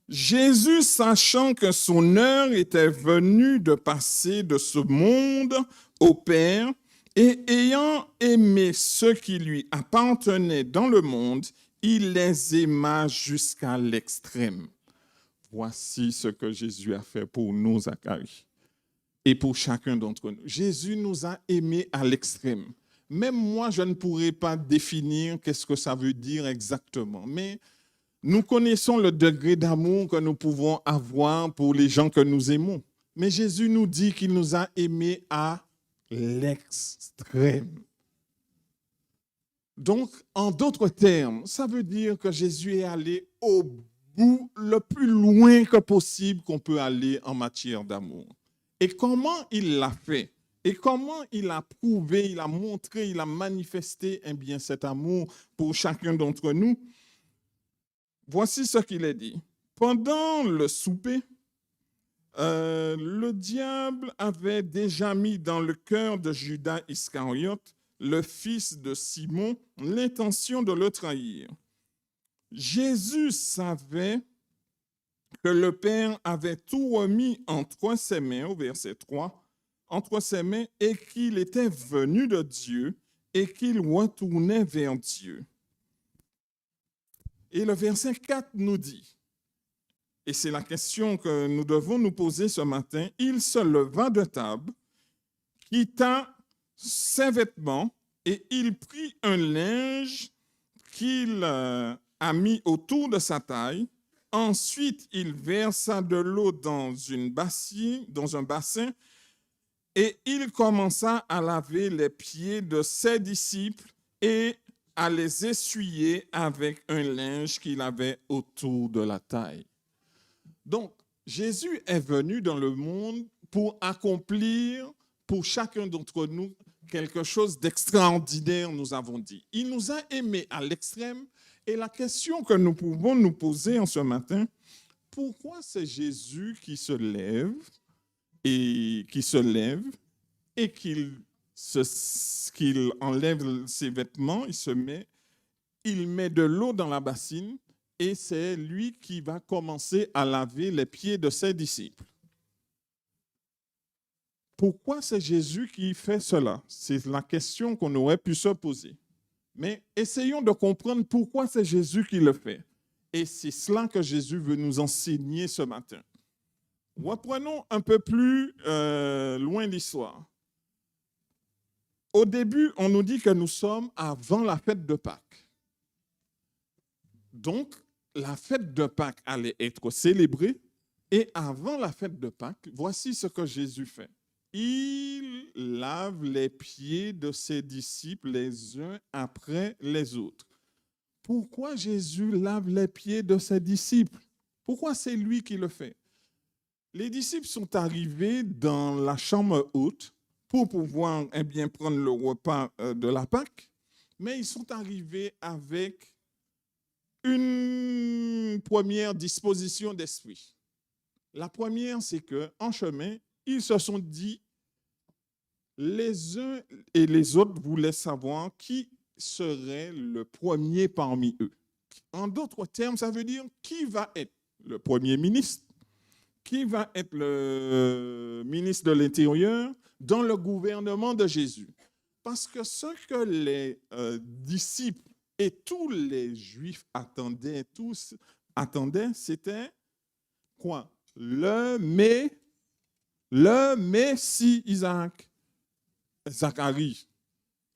Jésus, sachant que son heure était venue de passer de ce monde au Père, et ayant aimé ceux qui lui appartenaient dans le monde, il les aima jusqu'à l'extrême. Voici ce que Jésus a fait pour nous, Zacharie. Et pour chacun d'entre nous. Jésus nous a aimés à l'extrême. Même moi, je ne pourrais pas définir qu'est-ce que ça veut dire exactement. Mais nous connaissons le degré d'amour que nous pouvons avoir pour les gens que nous aimons. Mais Jésus nous dit qu'il nous a aimés à l'extrême. Donc, en d'autres termes, ça veut dire que Jésus est allé au bout, le plus loin que possible qu'on peut aller en matière d'amour. Et comment il l'a fait? Et comment il a prouvé, il a montré, il a manifesté eh bien, cet amour pour chacun d'entre nous. Voici ce qu'il est dit. Pendant le souper, le diable avait déjà mis dans le cœur de Judas Iscariote, le fils de Simon, l'intention de le trahir. Jésus savait que le Père avait tout remis entre ses mains, au verset 3, entre ses mains, et qu'il était venu de Dieu et qu'il retournait vers Dieu. Et le verset 4 nous dit, et c'est la question que nous devons nous poser ce matin, il se leva de table, quitta ses vêtements et il prit un linge qu'il a mis autour de sa taille. Ensuite, il versa de l'eau dans un bassin et il commença à laver les pieds de ses disciples et à les essuyer avec un linge qu'il avait autour de la taille. Donc, Jésus est venu dans le monde pour accomplir pour chacun d'entre nous quelque chose d'extraordinaire, nous avons dit. Il nous a aimés à l'extrême et la question que nous pouvons nous poser en ce matin, pourquoi c'est Jésus qui se lève et qu'il enlève ses vêtements, il met de l'eau dans la bassine et c'est lui qui va commencer à laver les pieds de ses disciples. Pourquoi c'est Jésus qui fait cela? C'est la question qu'on aurait pu se poser. Mais essayons de comprendre pourquoi c'est Jésus qui le fait. Et c'est cela que Jésus veut nous enseigner ce matin. Reprenons un peu plus loin l'histoire. Au début, on nous dit que nous sommes avant la fête de Pâques. Donc, la fête de Pâques allait être célébrée. Et avant la fête de Pâques, voici ce que Jésus fait. Il lave les pieds de ses disciples les uns après les autres. Pourquoi Jésus lave les pieds de ses disciples? Pourquoi c'est lui qui le fait? Les disciples sont arrivés dans la chambre haute pour pouvoir bien prendre le repas de la Pâque, mais ils sont arrivés avec une première disposition d'esprit. La première, c'est qu'en chemin, ils se sont dit, les uns et les autres voulaient savoir qui serait le premier parmi eux. En d'autres termes, ça veut dire qui va être le premier ministre, qui va être le ministre de l'Intérieur dans le gouvernement de Jésus. Parce que ce que les disciples et tous les Juifs attendaient, c'était quoi? Le Messie, Zacharie.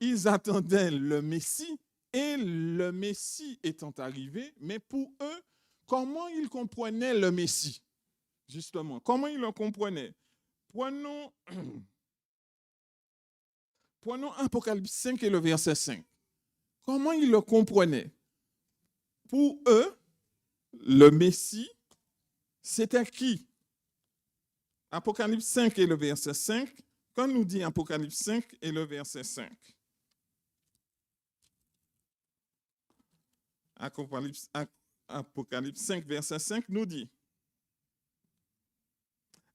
Ils attendaient le Messie et le Messie étant arrivé, mais pour eux, comment ils comprenaient le Messie? Justement, comment ils le comprenaient? Prenons Apocalypse 5 et le verset 5. Comment ils le comprenaient? Pour eux, le Messie, c'était qui? Apocalypse 5 et le verset 5. Quand nous dit Apocalypse 5 et le verset 5. Apocalypse 5, verset 5 nous dit,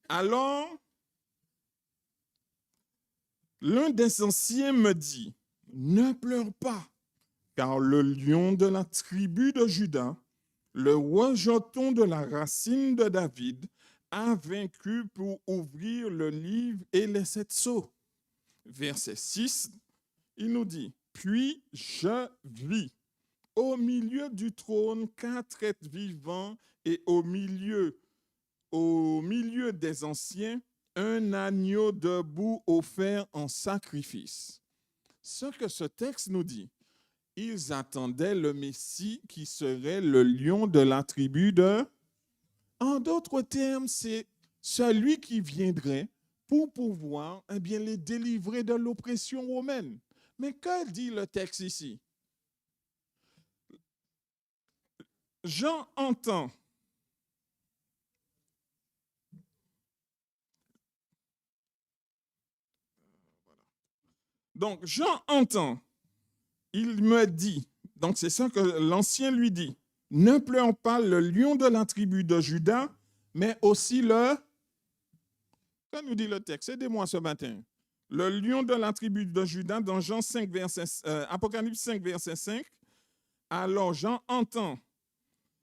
alors, l'un des anciens me dit, ne pleure pas, car le lion de la tribu de Juda, le rejeton de la racine de David, a vaincu pour ouvrir le livre et les 7 sceaux. Verset 6, il nous dit, puis je vis au milieu du trône 4 êtres vivants et au milieu des anciens, un agneau debout offert en sacrifice. Ce que ce texte nous dit, ils attendaient le Messie qui serait le lion de la tribu de... En d'autres termes, c'est celui qui viendrait pour pouvoir les délivrer de l'oppression romaine. Mais que dit le texte ici? Jean entend Donc, Jean entend, il me dit, donc c'est ça que l'ancien lui dit, ne pleure pas le lion de la tribu de Juda, mais aussi le... Que nous dit le texte? Aidez-moi ce matin. Le lion de la tribu de Juda, dans Jean 5, Apocalypse 5, verset 5. Alors Jean entend,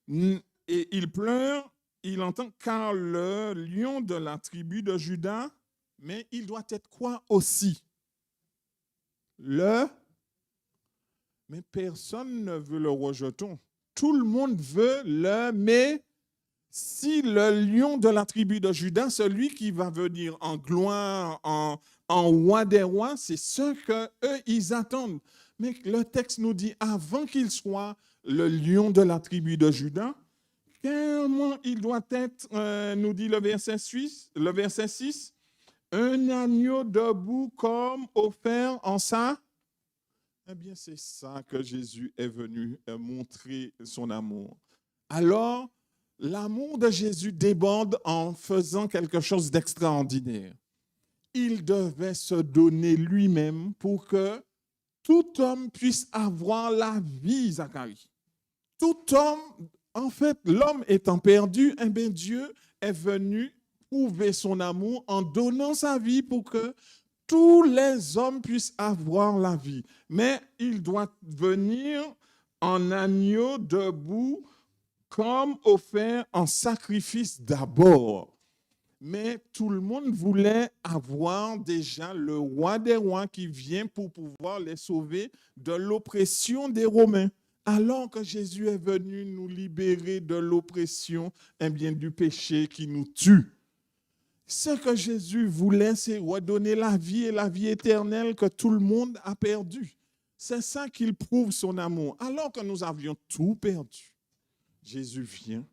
et il pleure, il entend, car le lion de la tribu de Juda, mais il doit être quoi aussi? Mais personne ne veut le rejeton. Tout le monde veut mais si le lion de la tribu de Juda, celui qui va venir en gloire, en roi des rois, c'est ce qu'eux, ils attendent. Mais le texte nous dit, avant qu'il soit le lion de la tribu de Juda, comment il doit être, nous dit le verset 6, un agneau debout comme offert en ça. Eh bien, c'est ça que Jésus est venu montrer son amour. Alors, l'amour de Jésus déborde en faisant quelque chose d'extraordinaire. Il devait se donner lui-même pour que tout homme puisse avoir la vie, Zacharie. Tout homme, en fait, l'homme étant perdu, eh bien, Dieu est venu prouver son amour en donnant sa vie pour que tous les hommes puissent avoir la vie. Mais il doit venir en agneau debout comme offert en sacrifice d'abord. Mais tout le monde voulait avoir déjà le roi des rois qui vient pour pouvoir les sauver de l'oppression des Romains. Alors que Jésus est venu nous libérer de l'oppression, eh bien, du péché qui nous tue. Ce que Jésus voulait, c'est redonner la vie et la vie éternelle que tout le monde a perdue. C'est ça qu'il prouve son amour. Alors que nous avions tout perdu, Jésus vient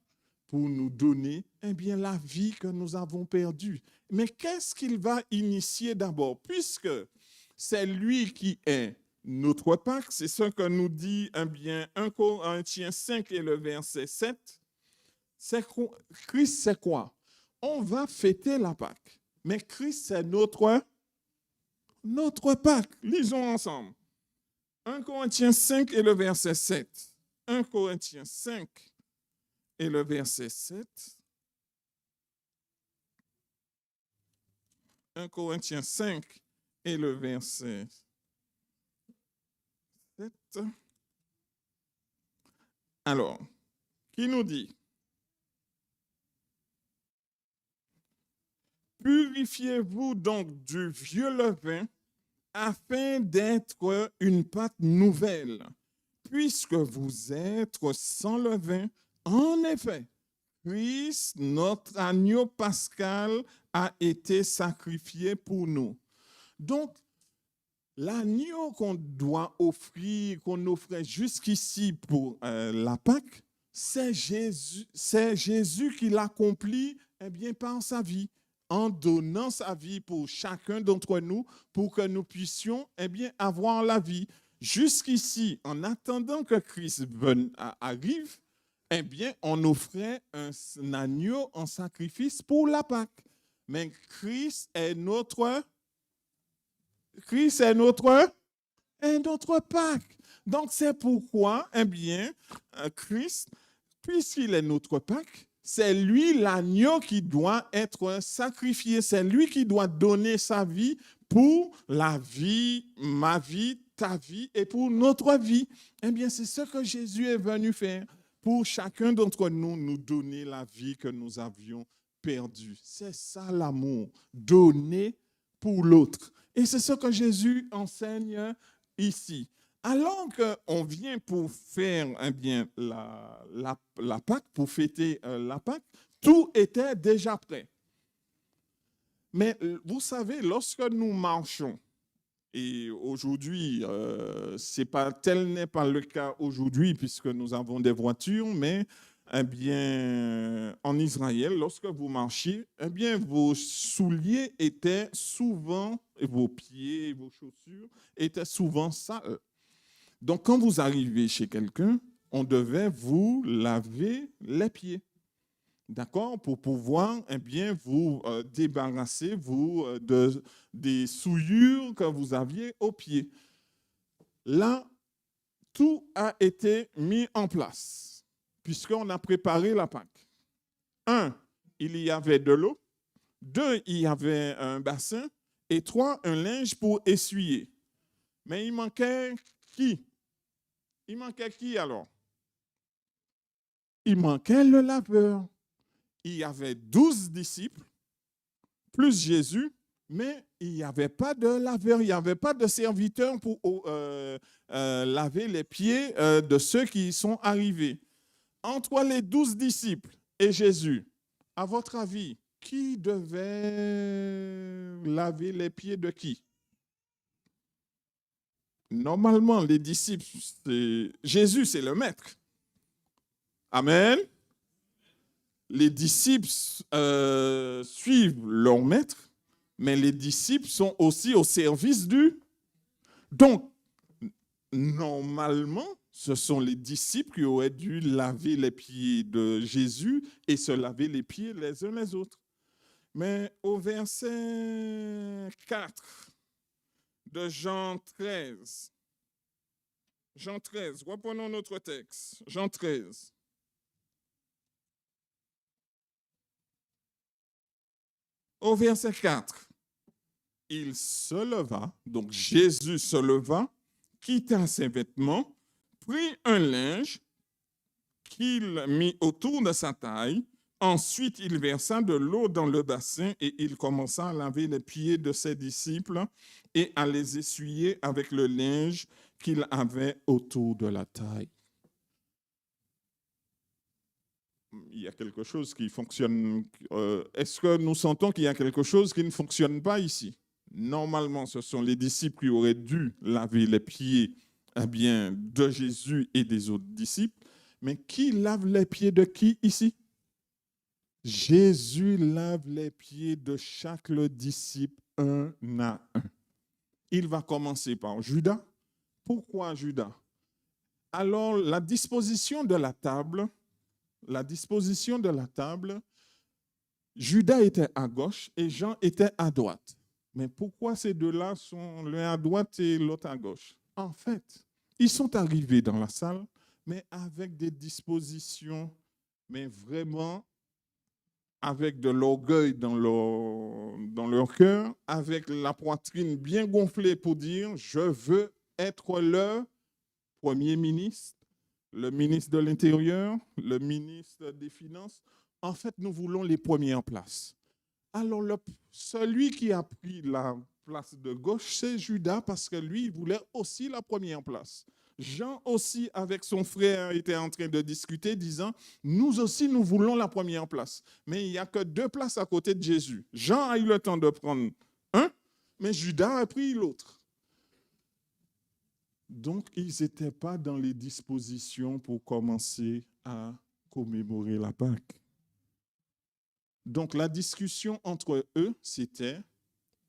pour nous donner bien, la vie que nous avons perdue. Mais qu'est-ce qu'il va initier d'abord? Puisque c'est lui qui est notre Pâque, c'est ce que nous dit 1 Corinthiens 5 et le verset 7. Christ, c'est quoi? On va fêter la Pâque. Mais Christ, c'est notre Pâque. Lisons ensemble. 1 Corinthiens 5 et le verset 7. 1 Corinthiens 5 et le verset 7. 1 Corinthiens 5 et le verset 7. Alors, qui nous dit? Purifiez-vous donc du vieux levain afin d'être une pâte nouvelle, puisque vous êtes sans levain. En effet, Christ, notre agneau pascal, a été sacrifié pour nous. Donc, l'agneau qu'on doit offrir, qu'on offrait jusqu'ici pour la Pâque, c'est Jésus qui l'accomplit par sa vie, en donnant sa vie pour chacun d'entre nous, pour que nous puissions avoir la vie. Jusqu'ici, en attendant que Christ arrive, on offrait un agneau en sacrifice pour la Pâque. Mais Christ est notre Pâque. Donc, c'est pourquoi, Christ, puisqu'il est notre Pâque, c'est lui l'agneau qui doit être sacrifié. C'est lui qui doit donner sa vie pour la vie, ma vie, ta vie et pour notre vie. C'est ce que Jésus est venu faire pour chacun d'entre nous, nous donner la vie que nous avions perdue. C'est ça l'amour, donner pour l'autre. Et c'est ce que Jésus enseigne ici. Alors qu'on vient pour faire la Pâque, pour fêter la Pâque, tout était déjà prêt. Mais vous savez, lorsque nous marchons, et aujourd'hui, tel n'est pas le cas aujourd'hui puisque nous avons des voitures, mais en Israël, lorsque vous marchiez, vos souliers étaient souvent, et vos pieds, vos chaussures étaient souvent sales. Donc, quand vous arrivez chez quelqu'un, on devait vous laver les pieds. d'accord, pour pouvoir vous débarrasser des souillures que vous aviez aux pieds. Là, tout a été mis en place, puisqu'on a préparé la Pâque. 1, il y avait de l'eau. 2, il y avait un bassin. Et 3, un linge pour essuyer. Mais il manquait qui? Il manquait qui alors? Il manquait le laveur. Il y avait 12 disciples, plus Jésus, mais il n'y avait pas de laveur, il n'y avait pas de serviteur pour laver les pieds de ceux qui y sont arrivés. Entre les 12 disciples et Jésus, à votre avis, qui devait laver les pieds de qui? Normalement, les disciples, Jésus, c'est le maître. Amen. Les disciples suivent leur maître, mais les disciples sont aussi au service du. Donc, normalement, ce sont les disciples qui auraient dû laver les pieds de Jésus et se laver les pieds les uns les autres. Mais au verset 4 de Jean 13, reprenons notre texte, Jean 13. Au verset 4, il se leva, donc Jésus se leva, quitta ses vêtements, prit un linge qu'il mit autour de sa taille. Ensuite, il versa de l'eau dans le bassin et il commença à laver les pieds de ses disciples et à les essuyer avec le linge qu'il avait autour de la taille. Il y a quelque chose qui fonctionne. Est-ce que nous sentons qu'il y a quelque chose qui ne fonctionne pas ici? Normalement, ce sont les disciples qui auraient dû laver les pieds de Jésus et des autres disciples. Mais qui lave les pieds de qui ici? Jésus lave les pieds de chaque disciple un à un. Il va commencer par Judas. Pourquoi Judas? Alors, la disposition de la table, Judas était à gauche et Jean était à droite. Mais pourquoi ces deux-là sont l'un à droite et l'autre à gauche? En fait, ils sont arrivés dans la salle, mais avec des dispositions, mais vraiment avec de l'orgueil dans leur cœur, avec la poitrine bien gonflée pour dire « Je veux être le Premier ministre, le ministre de l'Intérieur, le ministre des Finances. En fait, nous voulons les premiers en place. » Alors, celui qui a pris la place de gauche, c'est Judas, parce que lui, il voulait aussi la première place. Jean aussi, avec son frère, était en train de discuter, disant, nous aussi, nous voulons la première place. Mais il n'y a que 2 places à côté de Jésus. Jean a eu le temps de prendre un, mais Judas a pris l'autre. Donc, ils n'étaient pas dans les dispositions pour commencer à commémorer la Pâque. Donc, la discussion entre eux, c'était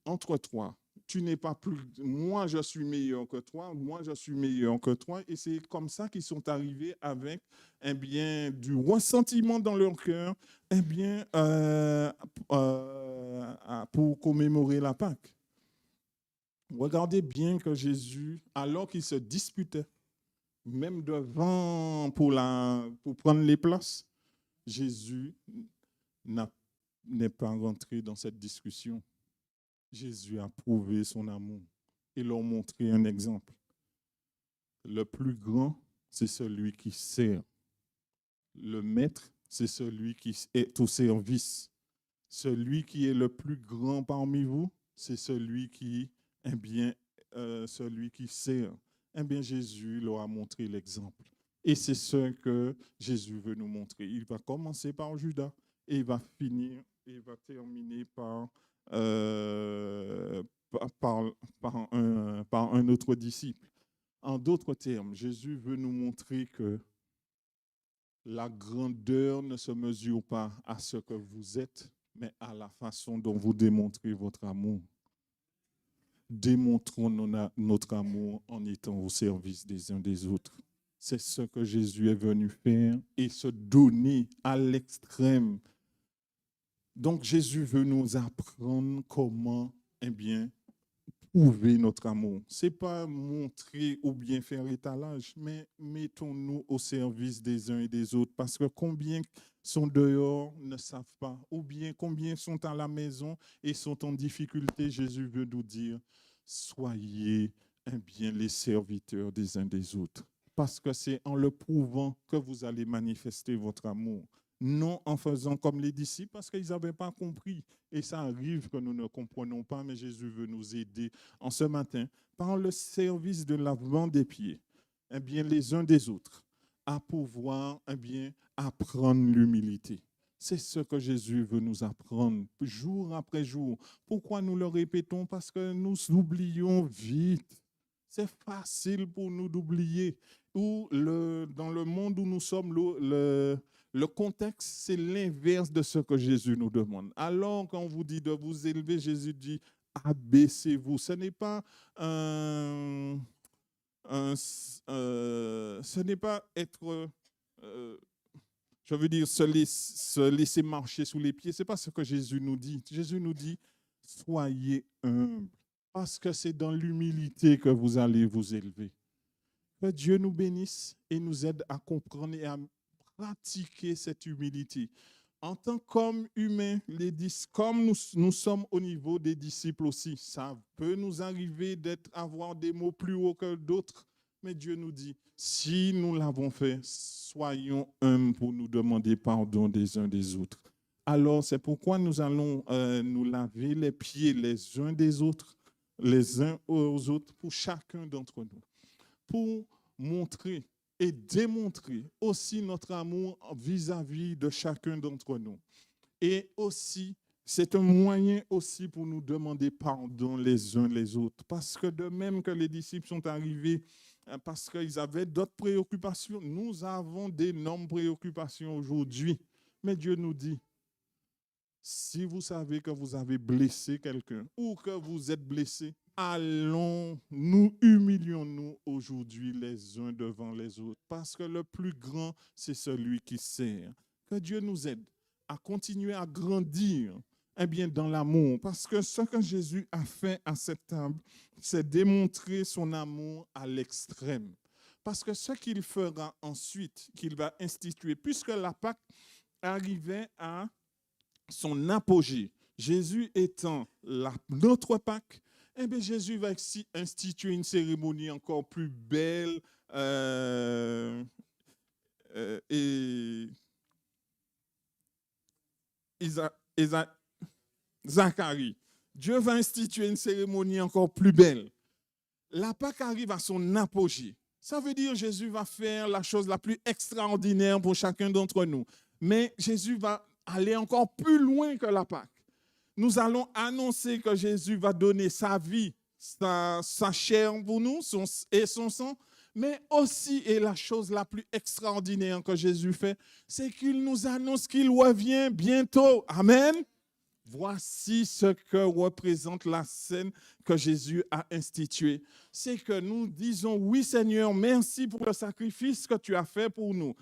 entre 3. Tu n'es pas plus, moi je suis meilleur que toi, moi je suis meilleur que toi. Et c'est comme ça qu'ils sont arrivés avec du ressentiment dans leur cœur pour commémorer la Pâque. Regardez bien que Jésus, alors qu'il se disputait, même devant pour prendre les places, Jésus n'est pas rentré dans cette discussion. Jésus a prouvé son amour et leur montré un exemple. Le plus grand, c'est celui qui sert. Le maître, c'est celui qui est au service. Celui qui est le plus grand parmi vous, c'est celui qui sert. Jésus leur a montré l'exemple. Et c'est ce que Jésus veut nous montrer. Il va commencer par Judas et il va terminer par un autre disciple. En d'autres termes, Jésus veut nous montrer que la grandeur ne se mesure pas à ce que vous êtes, mais à la façon dont vous démontrez votre amour. Démontrons notre amour en étant au service des uns des autres. C'est ce que Jésus est venu faire et se donner à l'extrême. Donc Jésus veut nous apprendre comment, eh bien, prouver notre amour. Ce n'est pas montrer ou bien faire étalage, mais mettons-nous au service des uns et des autres. Parce que combien sont dehors ne savent pas, ou bien combien sont à la maison et sont en difficulté, Jésus veut nous dire, soyez bien les serviteurs des uns des autres. Parce que c'est en le prouvant que vous allez manifester votre amour. Non en faisant comme les disciples, parce qu'ils n'avaient pas compris. Et ça arrive que nous ne comprenons pas, mais Jésus veut nous aider en ce matin, par le service de lavement des pieds, eh bien, les uns des autres, à pouvoir apprendre l'humilité. C'est ce que Jésus veut nous apprendre jour après jour. Pourquoi nous le répétons? Parce que nous oublions vite. C'est facile pour nous d'oublier. Dans le monde où nous sommes, le contexte, c'est l'inverse de ce que Jésus nous demande. Alors, quand on vous dit de vous élever, Jésus dit abaissez-vous. Ce n'est pas ce n'est pas être, se laisser marcher sous les pieds. Ce n'est pas ce que Jésus nous dit. Jésus nous dit soyez humbles, parce que c'est dans l'humilité que vous allez vous élever. Que Dieu nous bénisse et nous aide à comprendre et à pratiquer cette humilité. En tant qu'hommes humains, comme nous sommes au niveau des disciples aussi, ça peut nous arriver d'avoir des mots plus hauts que d'autres, mais Dieu nous dit, si nous l'avons fait, soyons humbles pour nous demander pardon des uns des autres. Alors, c'est pourquoi nous allons nous laver les pieds les uns des autres, les uns aux autres, pour chacun d'entre nous, pour montrer et démontrer aussi notre amour vis-à-vis de chacun d'entre nous. Et aussi, c'est un moyen aussi pour nous demander pardon les uns les autres. Parce que de même que les disciples sont arrivés, parce qu'ils avaient d'autres préoccupations, nous avons d'énormes préoccupations aujourd'hui. Mais Dieu nous dit, si vous savez que vous avez blessé quelqu'un ou que vous êtes blessé, allons, nous humilions-nous aujourd'hui les uns devant les autres, parce que le plus grand, c'est celui qui sert. Que Dieu nous aide à continuer à grandir dans l'amour, parce que ce que Jésus a fait à cette table, c'est démontrer son amour à l'extrême. Parce que ce qu'il fera ensuite, qu'il va instituer, puisque la Pâque arrivait à son apogée, Jésus étant notre Pâque, Jésus va instituer une cérémonie encore plus belle et Zacharie. Dieu va instituer une cérémonie encore plus belle. La Pâque arrive à son apogée. Ça veut dire que Jésus va faire la chose la plus extraordinaire pour chacun d'entre nous. Mais Jésus va aller encore plus loin que la Pâque. Nous allons annoncer que Jésus va donner sa vie, sa chair pour nous et son sang, mais aussi, et la chose la plus extraordinaire que Jésus fait, c'est qu'il nous annonce qu'il revient bientôt. Amen. Voici ce que représente la scène que Jésus a instituée. C'est que nous disons, oui Seigneur, merci pour le sacrifice que tu as fait pour nous.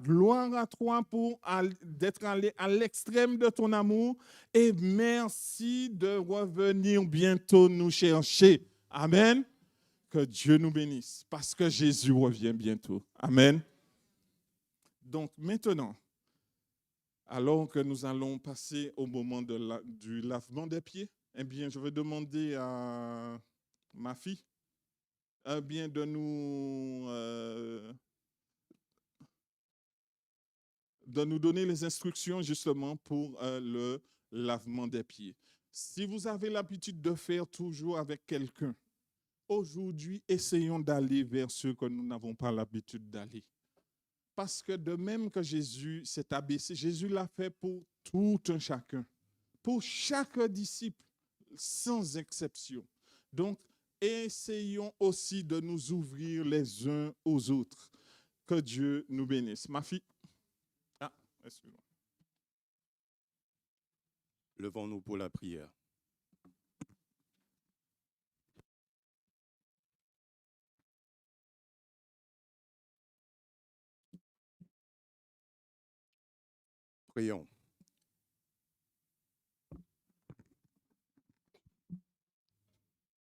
Gloire à toi pour d'être allé à l'extrême de ton amour et merci de revenir bientôt nous chercher. Amen. Que Dieu nous bénisse parce que Jésus revient bientôt. Amen. Donc maintenant, alors que nous allons passer au moment du lavement des pieds, je vais demander à ma fille de nous donner les instructions justement pour le lavement des pieds. Si vous avez l'habitude de faire toujours avec quelqu'un, aujourd'hui, essayons d'aller vers ceux que nous n'avons pas l'habitude d'aller. Parce que de même que Jésus s'est abaissé, Jésus l'a fait pour tout un chacun, pour chaque disciple, sans exception. Donc, essayons aussi de nous ouvrir les uns aux autres. Que Dieu nous bénisse. Ma fille. Excuse-moi. Levons-nous pour la prière. Prions.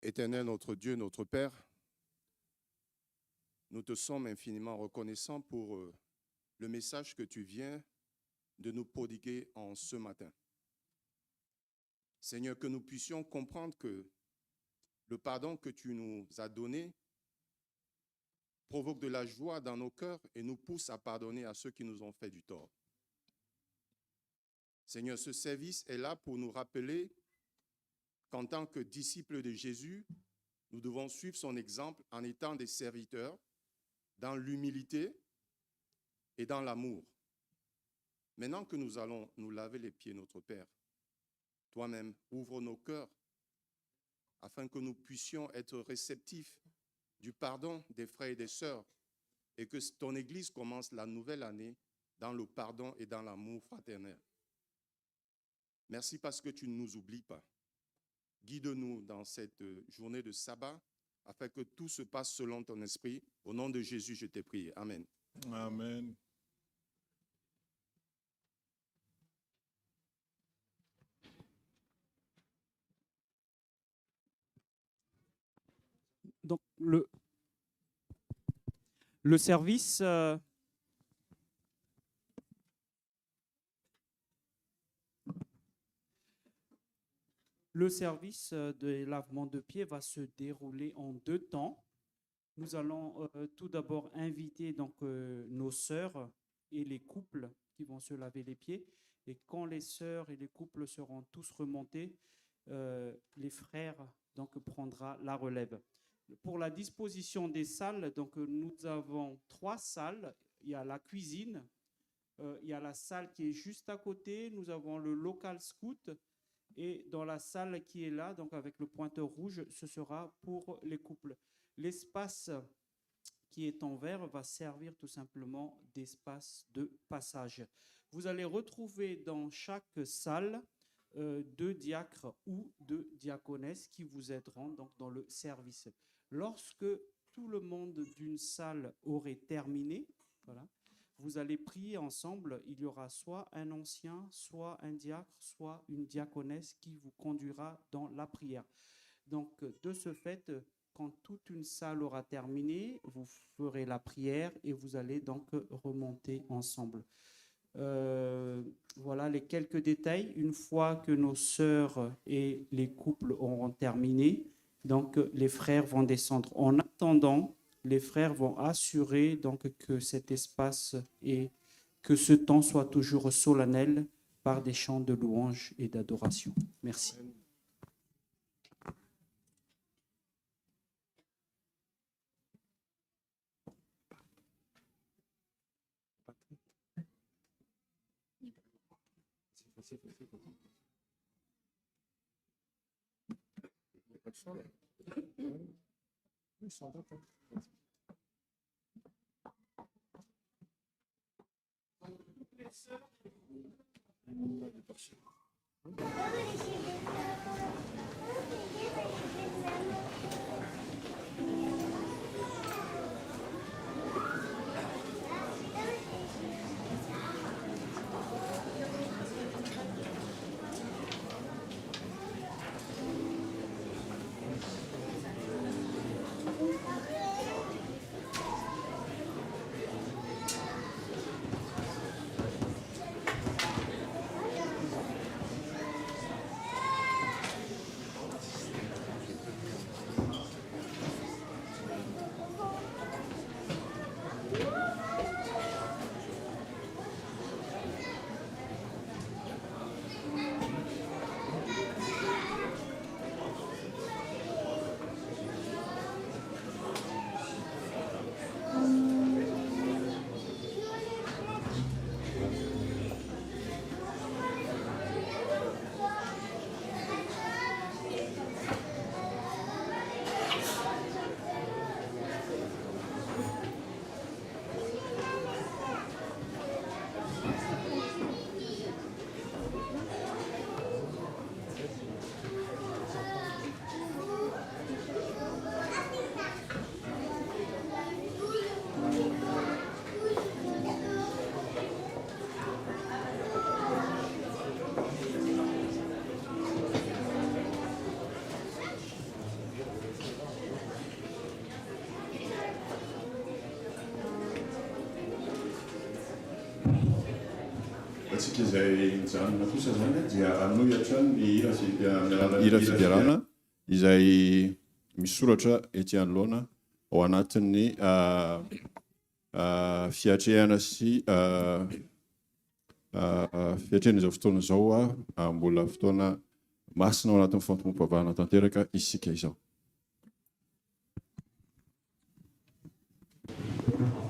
Éternel notre Dieu, notre Père, nous te sommes infiniment reconnaissants pour le message que tu viens de nous prodiguer en ce matin. Seigneur, que nous puissions comprendre que le pardon que tu nous as donné provoque de la joie dans nos cœurs et nous pousse à pardonner à ceux qui nous ont fait du tort. Seigneur, ce service est là pour nous rappeler qu'en tant que disciples de Jésus, nous devons suivre son exemple en étant des serviteurs dans l'humilité et dans l'amour. Maintenant que nous allons nous laver les pieds, notre Père, toi-même, ouvre nos cœurs afin que nous puissions être réceptifs du pardon des frères et des sœurs et que ton Église commence la nouvelle année dans le pardon et dans l'amour fraternel. Merci parce que tu ne nous oublies pas. Guide-nous dans cette journée de sabbat afin que tout se passe selon ton esprit. Au nom de Jésus, je t'ai prié. Amen. Amen. Donc, le service de lavement de pieds va se dérouler en 2 temps. Nous allons tout d'abord inviter donc, nos sœurs et les couples qui vont se laver les pieds. Et quand les sœurs et les couples seront tous remontés, les frères donc, prendra la relève. Pour la disposition des salles, donc, nous avons 3 salles. Il y a la cuisine, il y a la salle qui est juste à côté, nous avons le local scout, et dans la salle qui est là, donc avec le pointeur rouge, ce sera pour les couples. L'espace qui est en vert va servir tout simplement d'espace de passage. Vous allez retrouver dans chaque salle 2 diacres ou 2 diaconesses qui vous aideront donc dans le service. Lorsque tout le monde d'une salle aurait terminé, voilà, vous allez prier ensemble. Il y aura soit un ancien, soit un diacre, soit une diaconesse qui vous conduira dans la prière. Donc, de ce fait, quand toute une salle aura terminé, vous ferez la prière et vous allez donc remonter ensemble. Voilà les quelques détails. Une fois que nos sœurs et les couples auront terminé, donc les frères vont descendre. En attendant, les frères vont assurer donc que cet espace et que ce temps soit toujours solennel par des chants de louange et d'adoration. Merci. atsika izay mijanona kosa zany dia anohitra ny hira fidiarana izay misoratra ety anoloana ao anatin'ny fiatrehana sy fiatrehana izao fotoana izao mbola fotoana masina ao anatin'ny fantomam-pavahana tanteraka isika izao. Amen.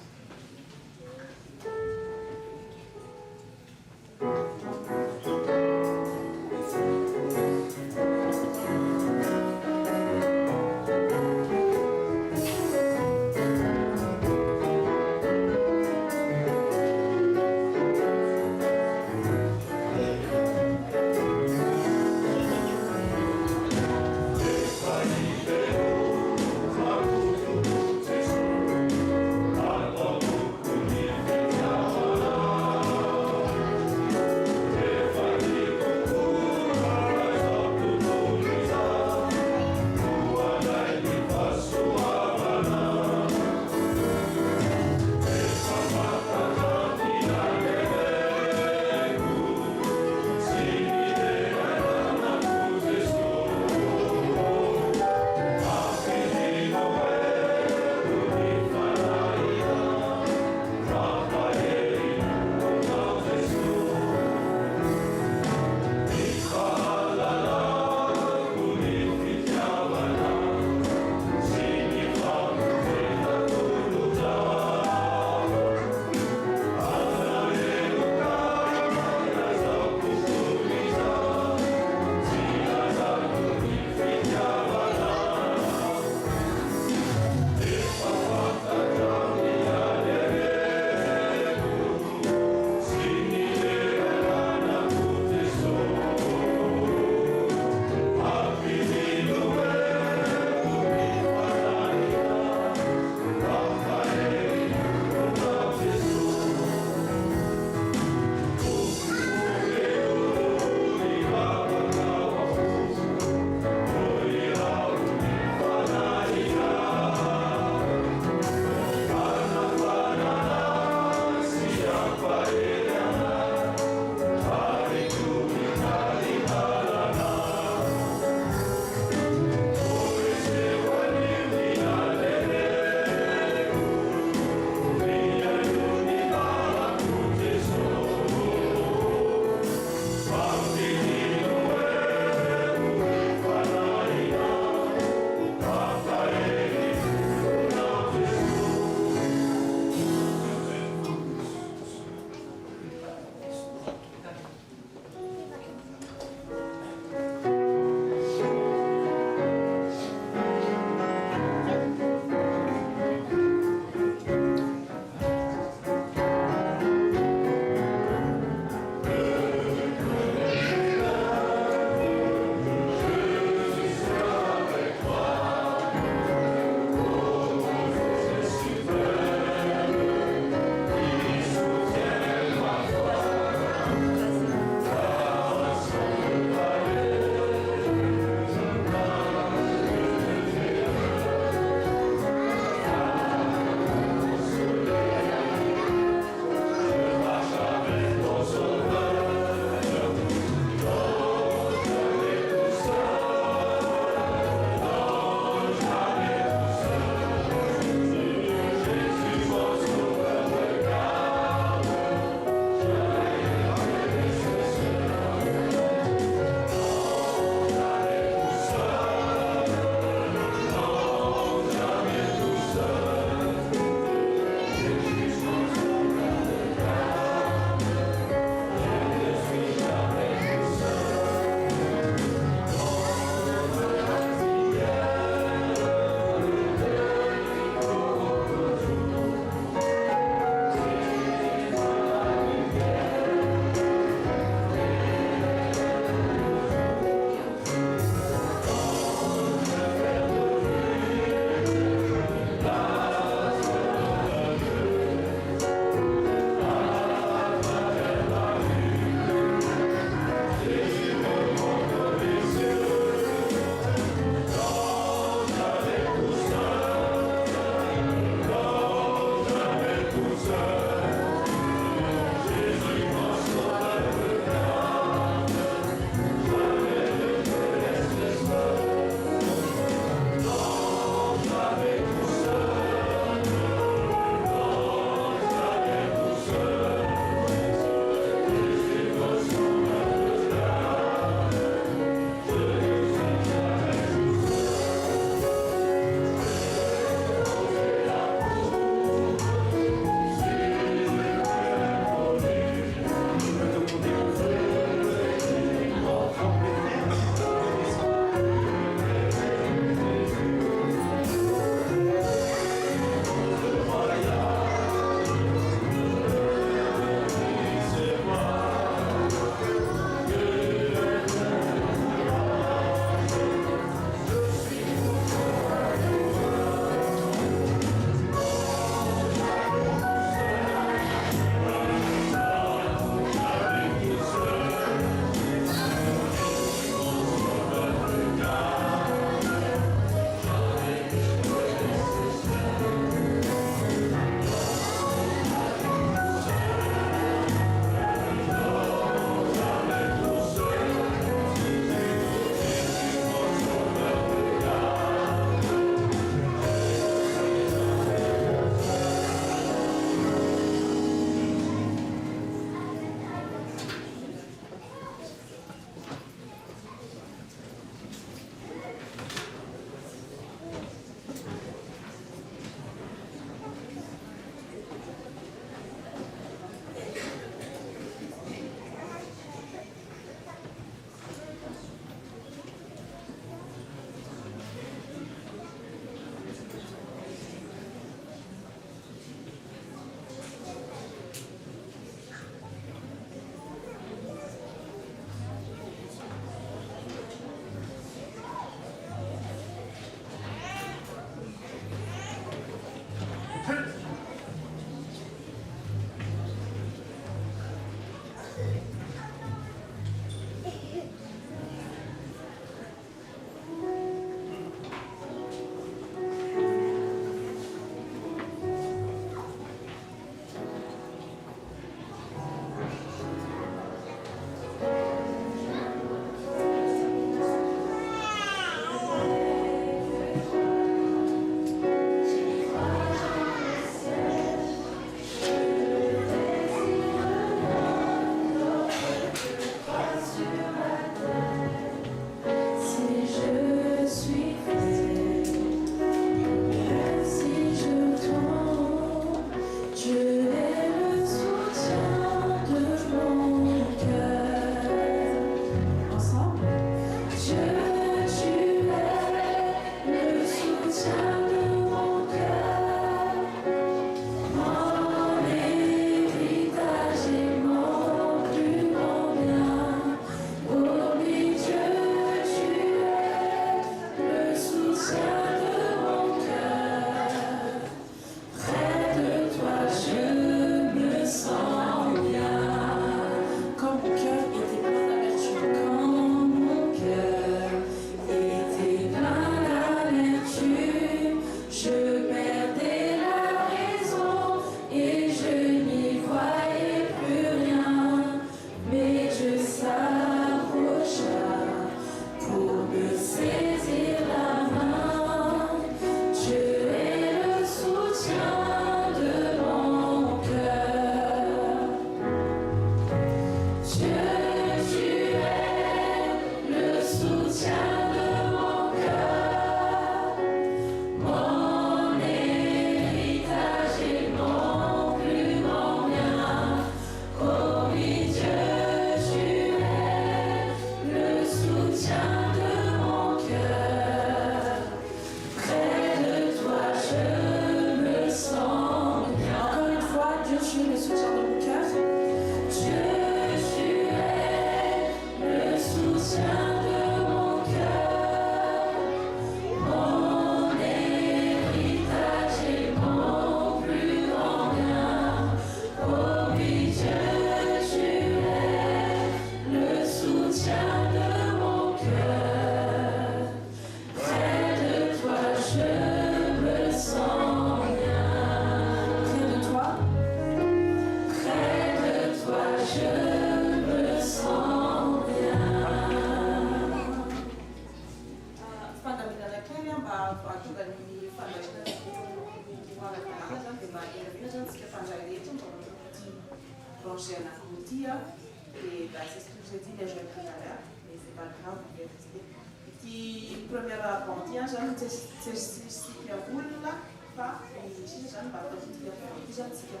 déjà pris à l'heure, mais c'est pas grave, on va rester. Petit première partie, c'est ce qui roule là, pas, et si j'aime pas, c'est ce qui est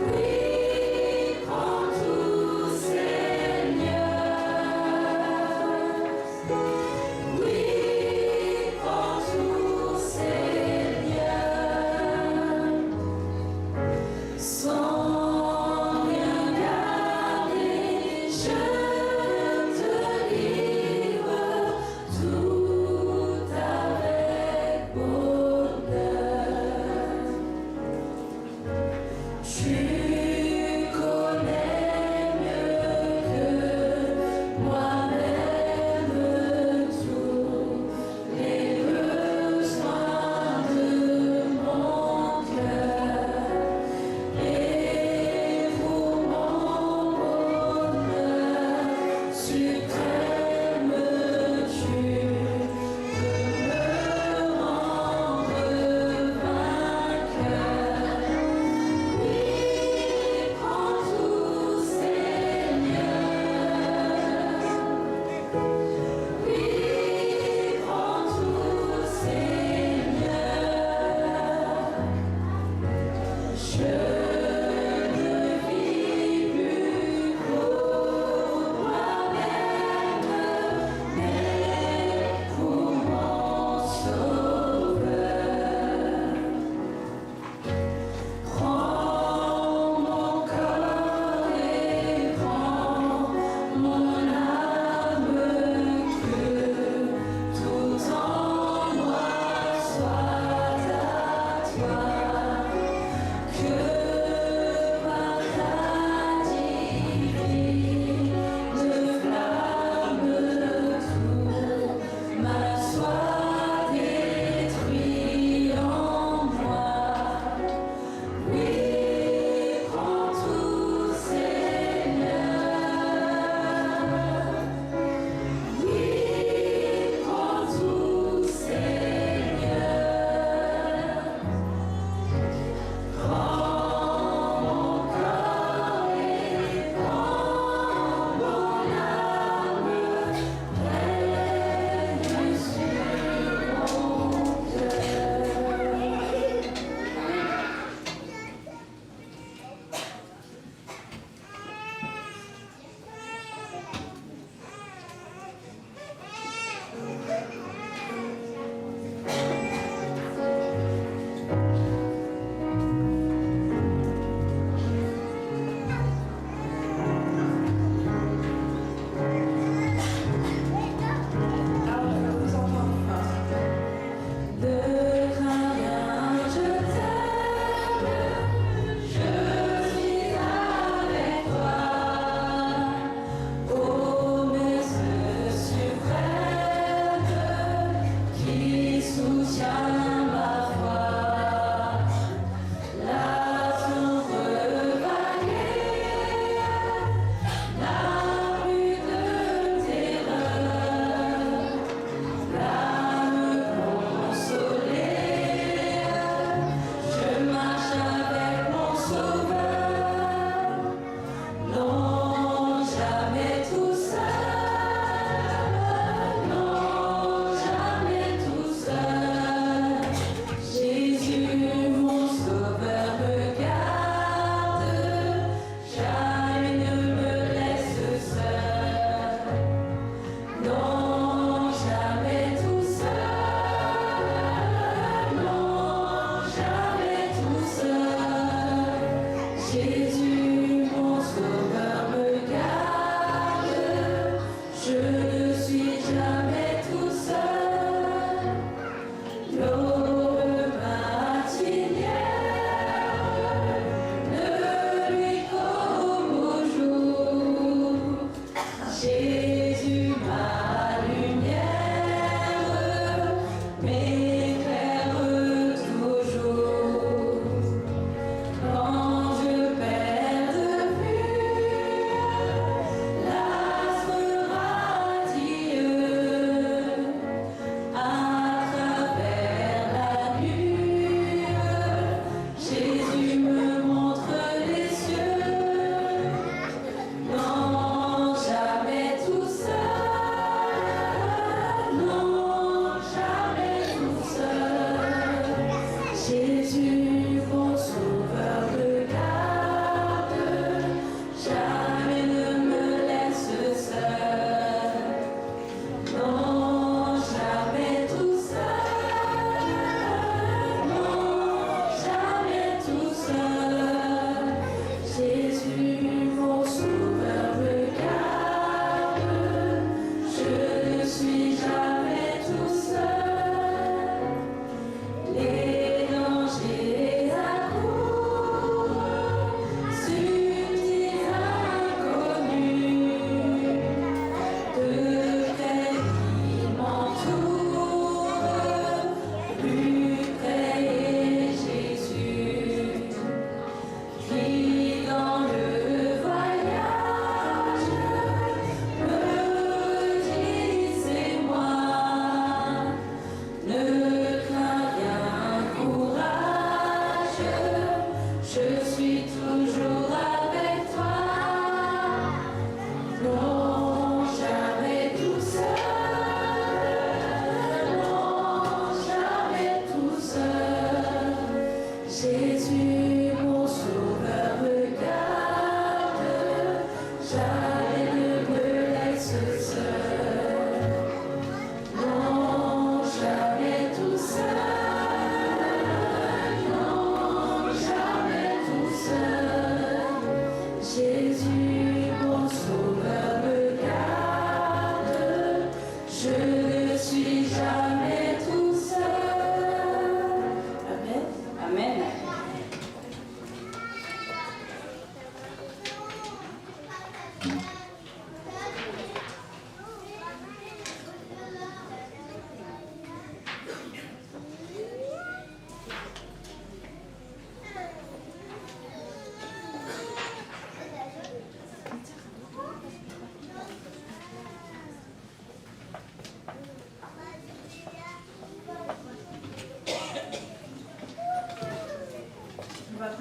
Oui.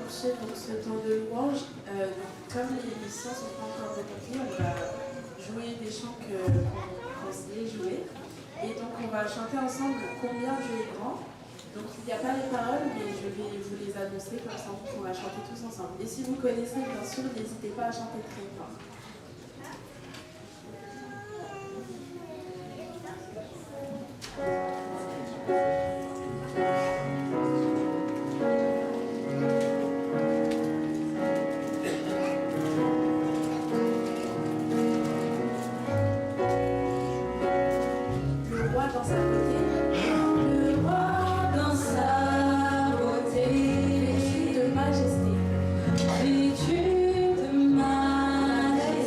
poursuivre donc, ce temps de louange. Comme les musiciens ne sont pas encore remontés, on va jouer des chants qu'on sait jouer. Et donc on va chanter ensemble Combien Dieu est grand. Donc il n'y a pas les paroles, mais je vais vous les annoncer comme ça on pourra chanter tous ensemble. Et si vous connaissez, bien sûr, n'hésitez pas à chanter très fort. Majesté, vêtu de majesté.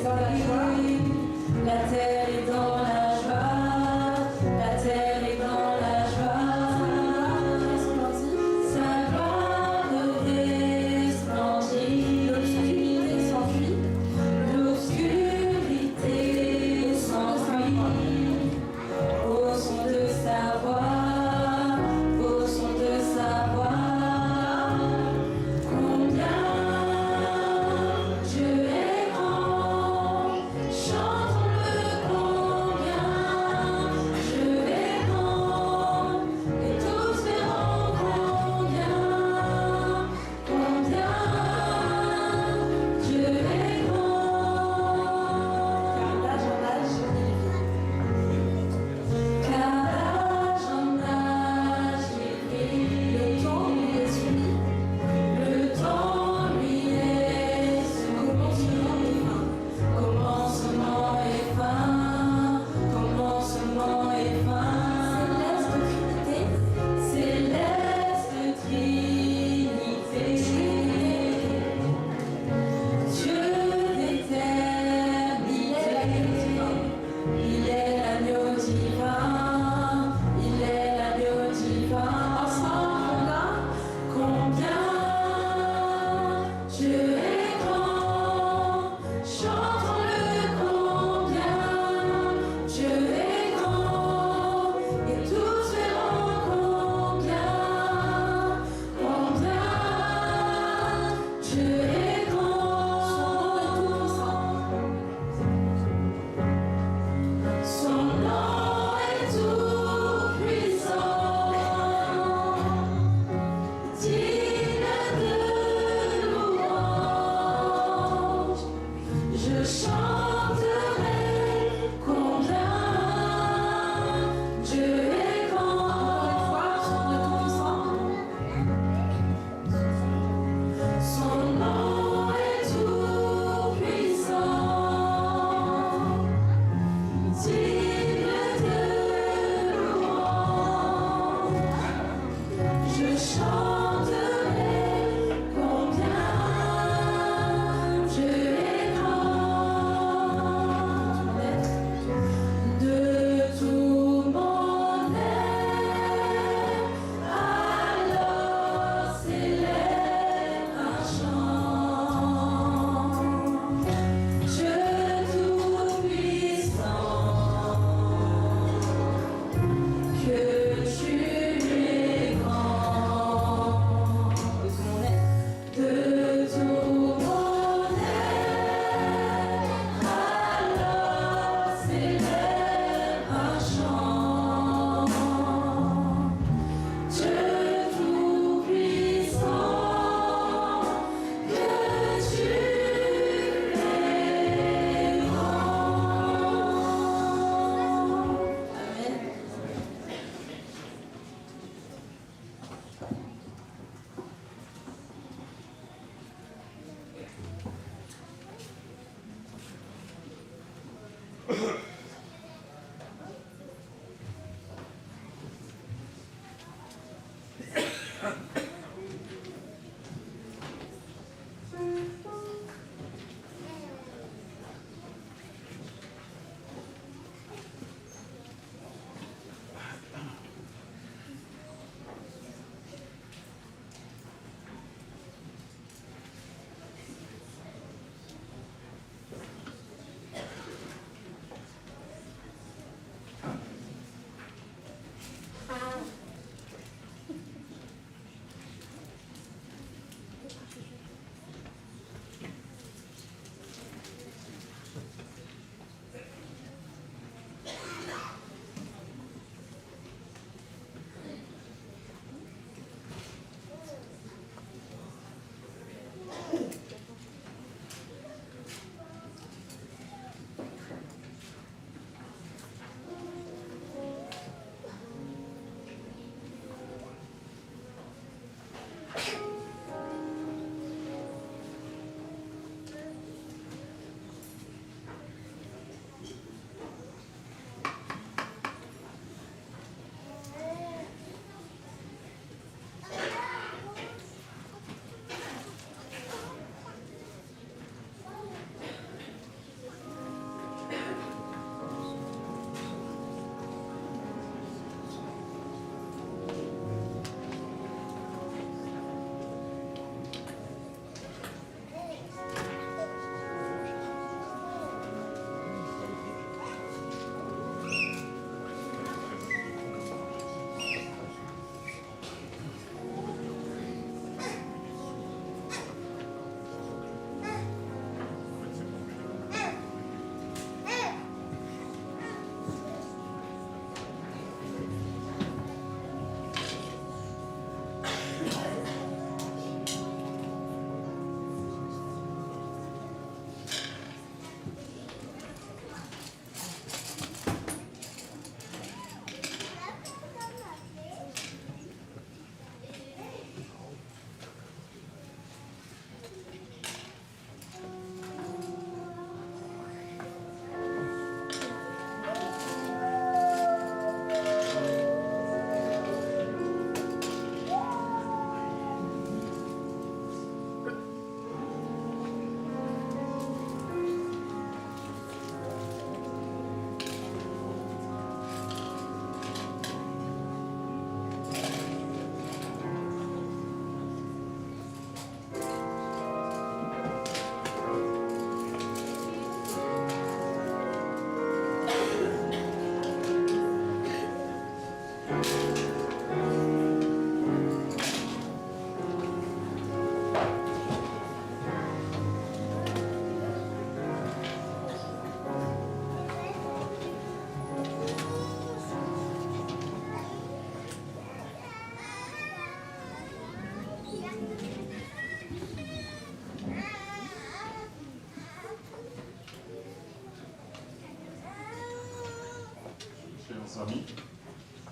Chers amis,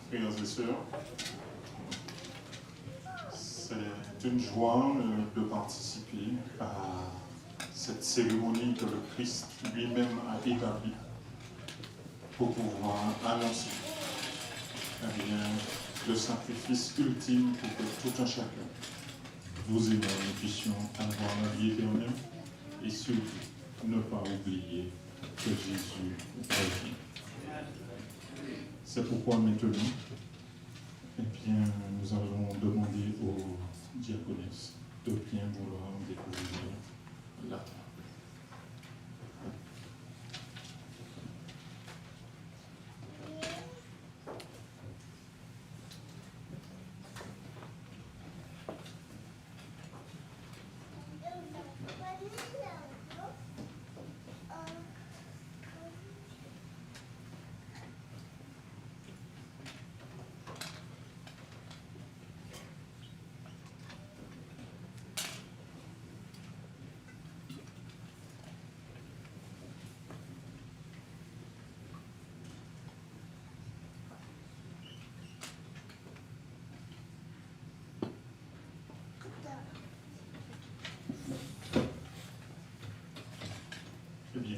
frères et sœurs, c'est une joie de participer à cette cérémonie que le Christ lui-même a établie pour pouvoir annoncer le sacrifice ultime pour que tout un chacun, vous et moi, nous puissions avoir la vie éternelle et surtout ne pas oublier que Jésus revient. C'est pourquoi maintenant, nous allons demander aux diaconesses de bien vouloir découvrir la table.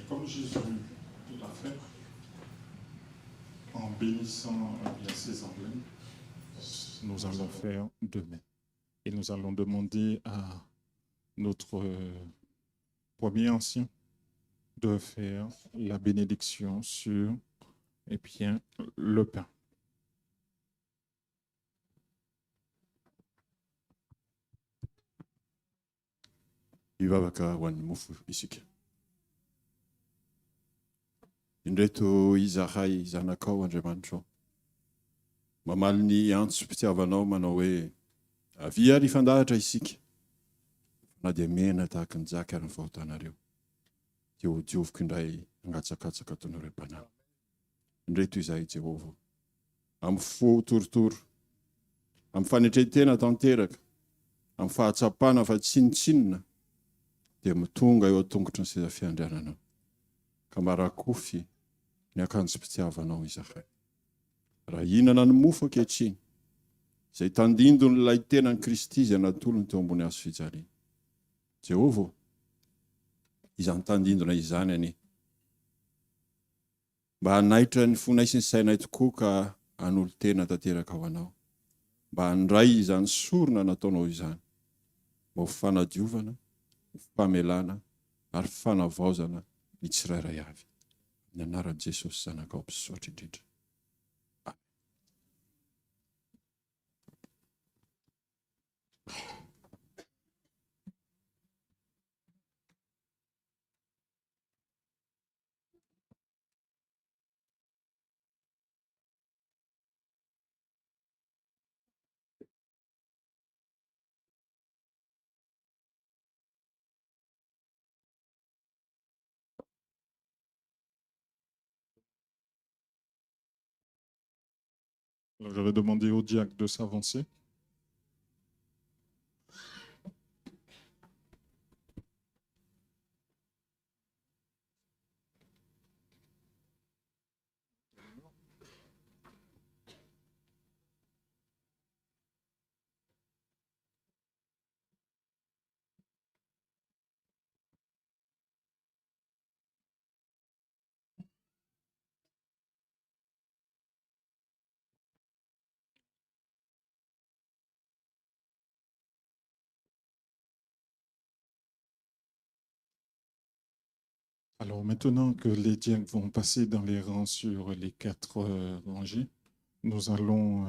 Comme Jésus l'a fait, en bénissant ses emblèmes, nous allons faire de même. Et nous allons demander à notre premier ancien de faire la bénédiction sur le pain. Ivavaka wan mufu isika. Indreto izahay zanakao Andriamanitro. Mamaly ny antso mpitiavanao manao hoe avia ary fandahatra isika. Na dia mena tahaka ny zaka ary ny fahotanareo. Teo dioviko indray angatsakatsaka ataonareo mpanahy. Indreto izahay Jehova. Amin'ny fo torotoro. Amin'ny fanetretena tanteraka. Amin'ny fahatsapana fa tsinitsinina. Dia mitonga eo an-tongotry ny seza fiandriananao. Ka marakofy ny akanjo mpitiavanao izahay. Raha hinana ny mofo ankehitriny, izay tandindony ilay tenan'i Kristy izay natolony teo ambony hazo fijaliana. Jehova, izany tandindona izany anie. Mba hanaitra ny fonaisy ny sainay tokoa ka hanolo tena tanteraka ho anao. Mba handray izany sorona nataonao izany. Mba ho fanadiovana, ho famelana, ary fanavaozana ny tsirairay avy. Ny anaran'i Jesosy zanakao mpisotra indrindra. Alors, je vais demander au diacre de s'avancer. Alors maintenant que les diacres vont passer dans les rangs sur les 4 rangées, nous allons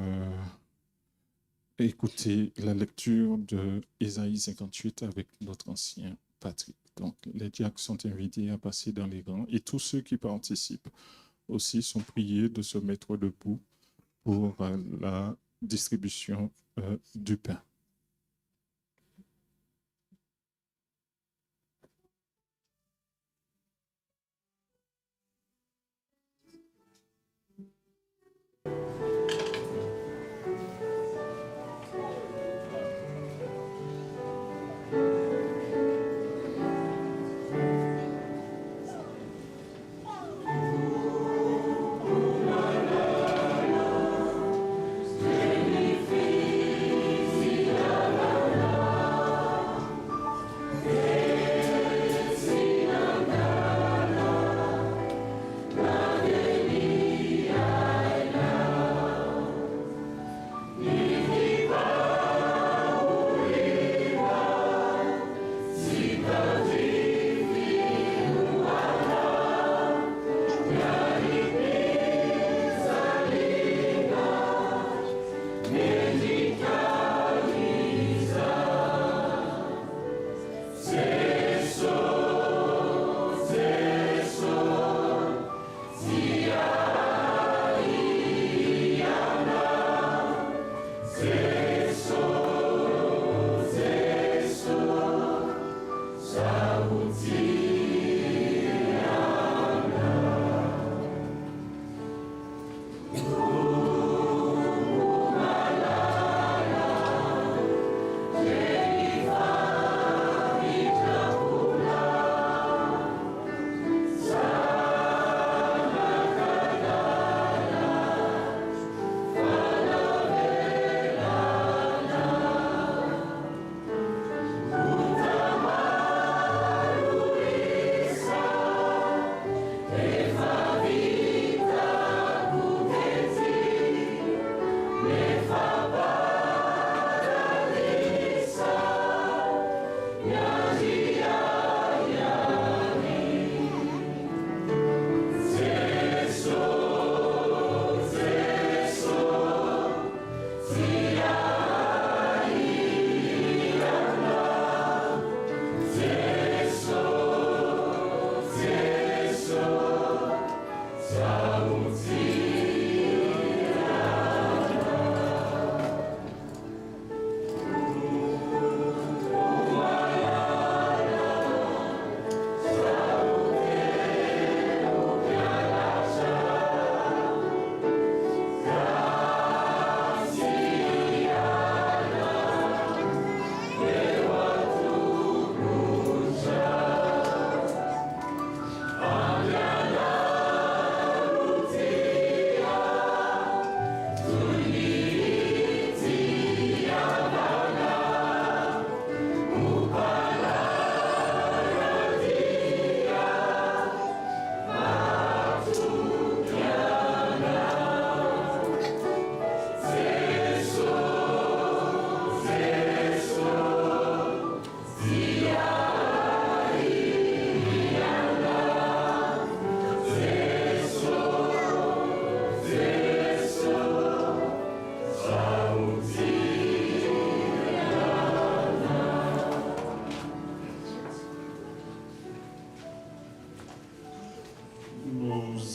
écouter la lecture de Ésaïe 58 avec notre ancien Patrick. Donc les diacres sont invités à passer dans les rangs et tous ceux qui participent aussi sont priés de se mettre debout pour la distribution du pain.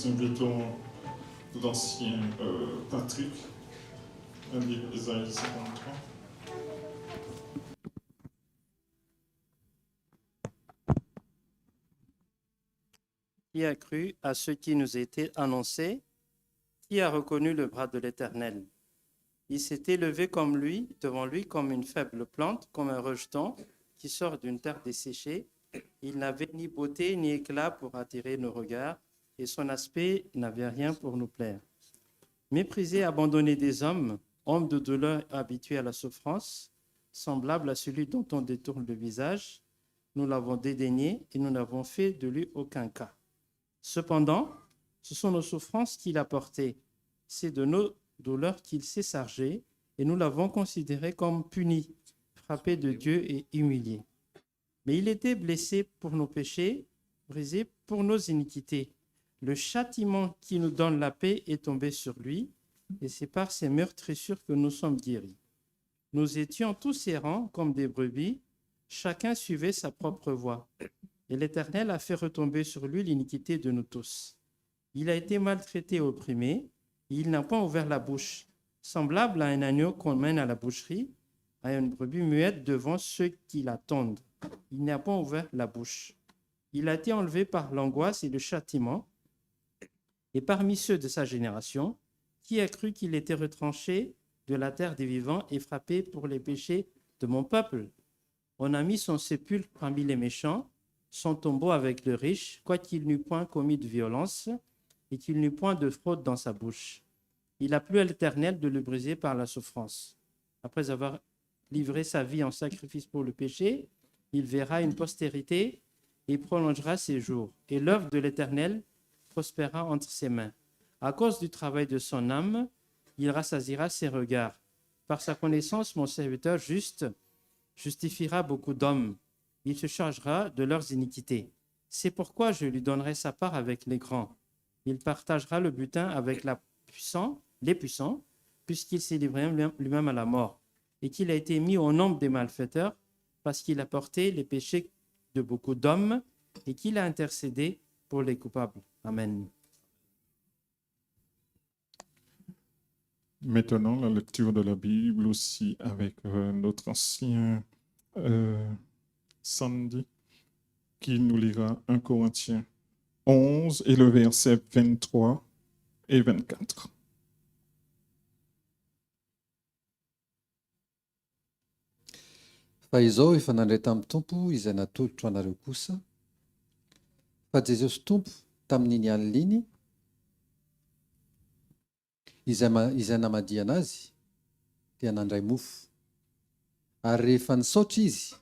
invitons l'ancien Patrick à lire Ésaïe 53. Qui a cru à ce qui nous était annoncé? Qui a reconnu le bras de l'Éternel? Il s'est élevé comme lui, devant lui comme une faible plante, comme un rejeton qui sort d'une terre desséchée. Il n'avait ni beauté ni éclat pour attirer nos regards, et son aspect n'avait rien pour nous plaire. Méprisé, abandonné des hommes, homme de douleur habitué à la souffrance, semblable à celui dont on détourne le visage, nous l'avons dédaigné et nous n'avons fait de lui aucun cas. Cependant, ce sont nos souffrances qu'il a portées, c'est de nos douleurs qu'il s'est chargé, et nous l'avons considéré comme puni, frappé de Dieu et humilié. Mais il était blessé pour nos péchés, brisé pour nos iniquités. Le châtiment qui nous donne la paix est tombé sur lui, et c'est par ses meurtrissures que nous sommes guéris. Nous étions tous errants comme des brebis, chacun suivait sa propre voie, et l'Éternel a fait retomber sur lui l'iniquité de nous tous. Il a été maltraité et opprimé, et il n'a pas ouvert la bouche, semblable à un agneau qu'on mène à la boucherie, à une brebis muette devant ceux qui l'attendent. Il n'a pas ouvert la bouche. Il a été enlevé par l'angoisse et le châtiment, et parmi ceux de sa génération, qui a cru qu'il était retranché de la terre des vivants et frappé pour les péchés de mon peuple? On a mis son sépulcre parmi les méchants, son tombeau avec le riche, quoiqu'il n'eût point commis de violence et qu'il n'eût point de fraude dans sa bouche. Il a plu à l'Éternel de le briser par la souffrance. Après avoir livré sa vie en sacrifice pour le péché, il verra une postérité et prolongera ses jours. Et l'œuvre de l'Éternel prospérera entre ses mains. À cause du travail de son âme, il rassasiera ses regards. Par sa connaissance, mon serviteur juste justifiera beaucoup d'hommes. Il se chargera de leurs iniquités. C'est pourquoi je lui donnerai sa part avec les grands. Il partagera le butin avec les puissants, puisqu'il s'est livré lui-même à la mort, et qu'il a été mis au nombre des malfaiteurs, parce qu'il a porté les péchés de beaucoup d'hommes, et qu'il a intercédé pour les coupables. Amen. Maintenant, la lecture de la Bible aussi avec notre ancien Sandy, qui nous lira 1 Corinthiens 11 et le verset 23 et 24. Fa izao efa nandray tamin'ny tompo izay natolotro anareo kosa, fa Jesosy tompo tamin'iny alina iny izay namadia anazy dia nandray mofo, ary rehefa nisaotra izy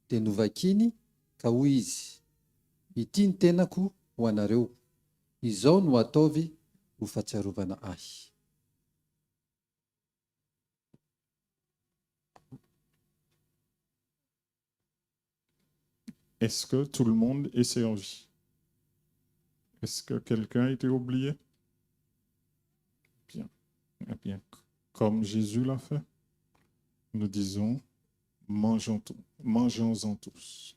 dia novakiny ka hoy izy, ity ny tenako ho anareo, izao no ataovy ho fahatsiarovana ahy. Est-ce que tout le monde est servi? Est-ce que quelqu'un a été oublié? Bien. Eh bien, comme Jésus l'a fait, nous disons, mangeons-en tous.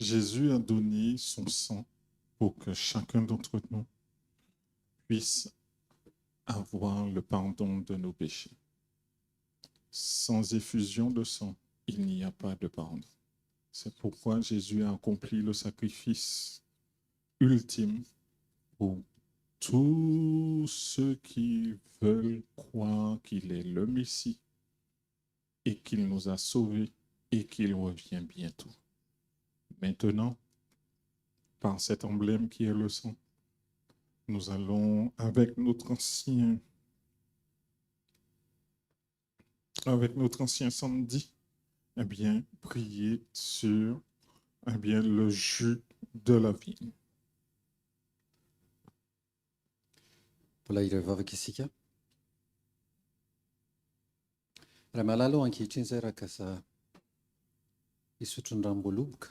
Jésus a donné son sang pour que chacun d'entre nous puisse avoir le pardon de nos péchés. Sans effusion de sang, il n'y a pas de pardon. C'est pourquoi Jésus a accompli le sacrifice ultime pour tous ceux qui veulent croire qu'il est le Messie et qu'il nous a sauvés et qu'il revient bientôt. Maintenant, par cet emblème qui est le sang, nous allons, avec notre ancien samedi, eh bien, prier sur le jus de la vigne. Mbola iray vavaka isika. Raha malala ankehitriny izay rakaza hisotro ny ranom-boaloboka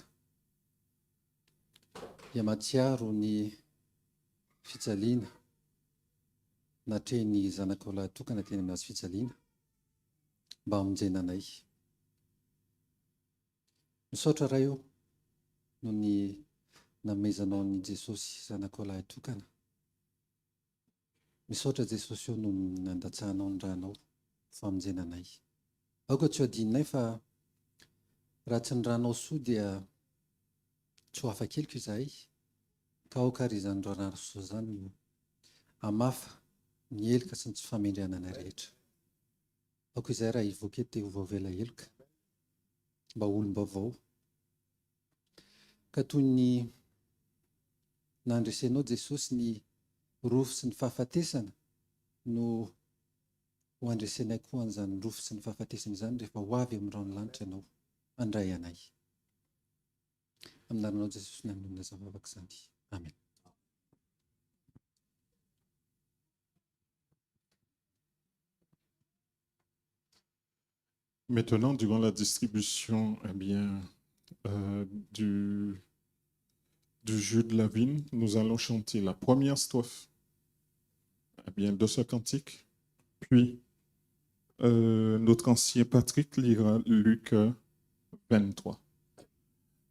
dia mahatsiaro ny fijaliana natreny zanakao lahatokana teny amin'ny hazo fijaliana mba hamonjena anay. Misaotra raha eo no ny namezanao ny Jesosy zanakao lahatokana. Misaotra Jesosy eo no nandatsahanao ny ranao famonjena anay. Aoka tsy ho adinonay fa raha tsy ny ranao soa dia tsy ho hafa-keliko izahay, ka aoka ary izany rano soa izany no hamafa ny heloka sy ny tsy famendrihanana rehetra. Aoka izay raha hivoaka eto dia ho vaovela heloka mba olom-baovao. Ka toy ny nandresenao Jesosy ny rofo sy ny fahafatesana no ho andresenay koa an'izany rofo sy ny fahafatesana izany rehefa ho avy amin'ny ranolanitra ianao handray anay. Amin'ny anaranao Jesosy ny hamonina zavavaka izany. Amen. Maintenant, durant la distribution du jus de la vigne, nous allons chanter la première strophe de ce cantique. Puis, notre ancien Patrick lira Luc 23.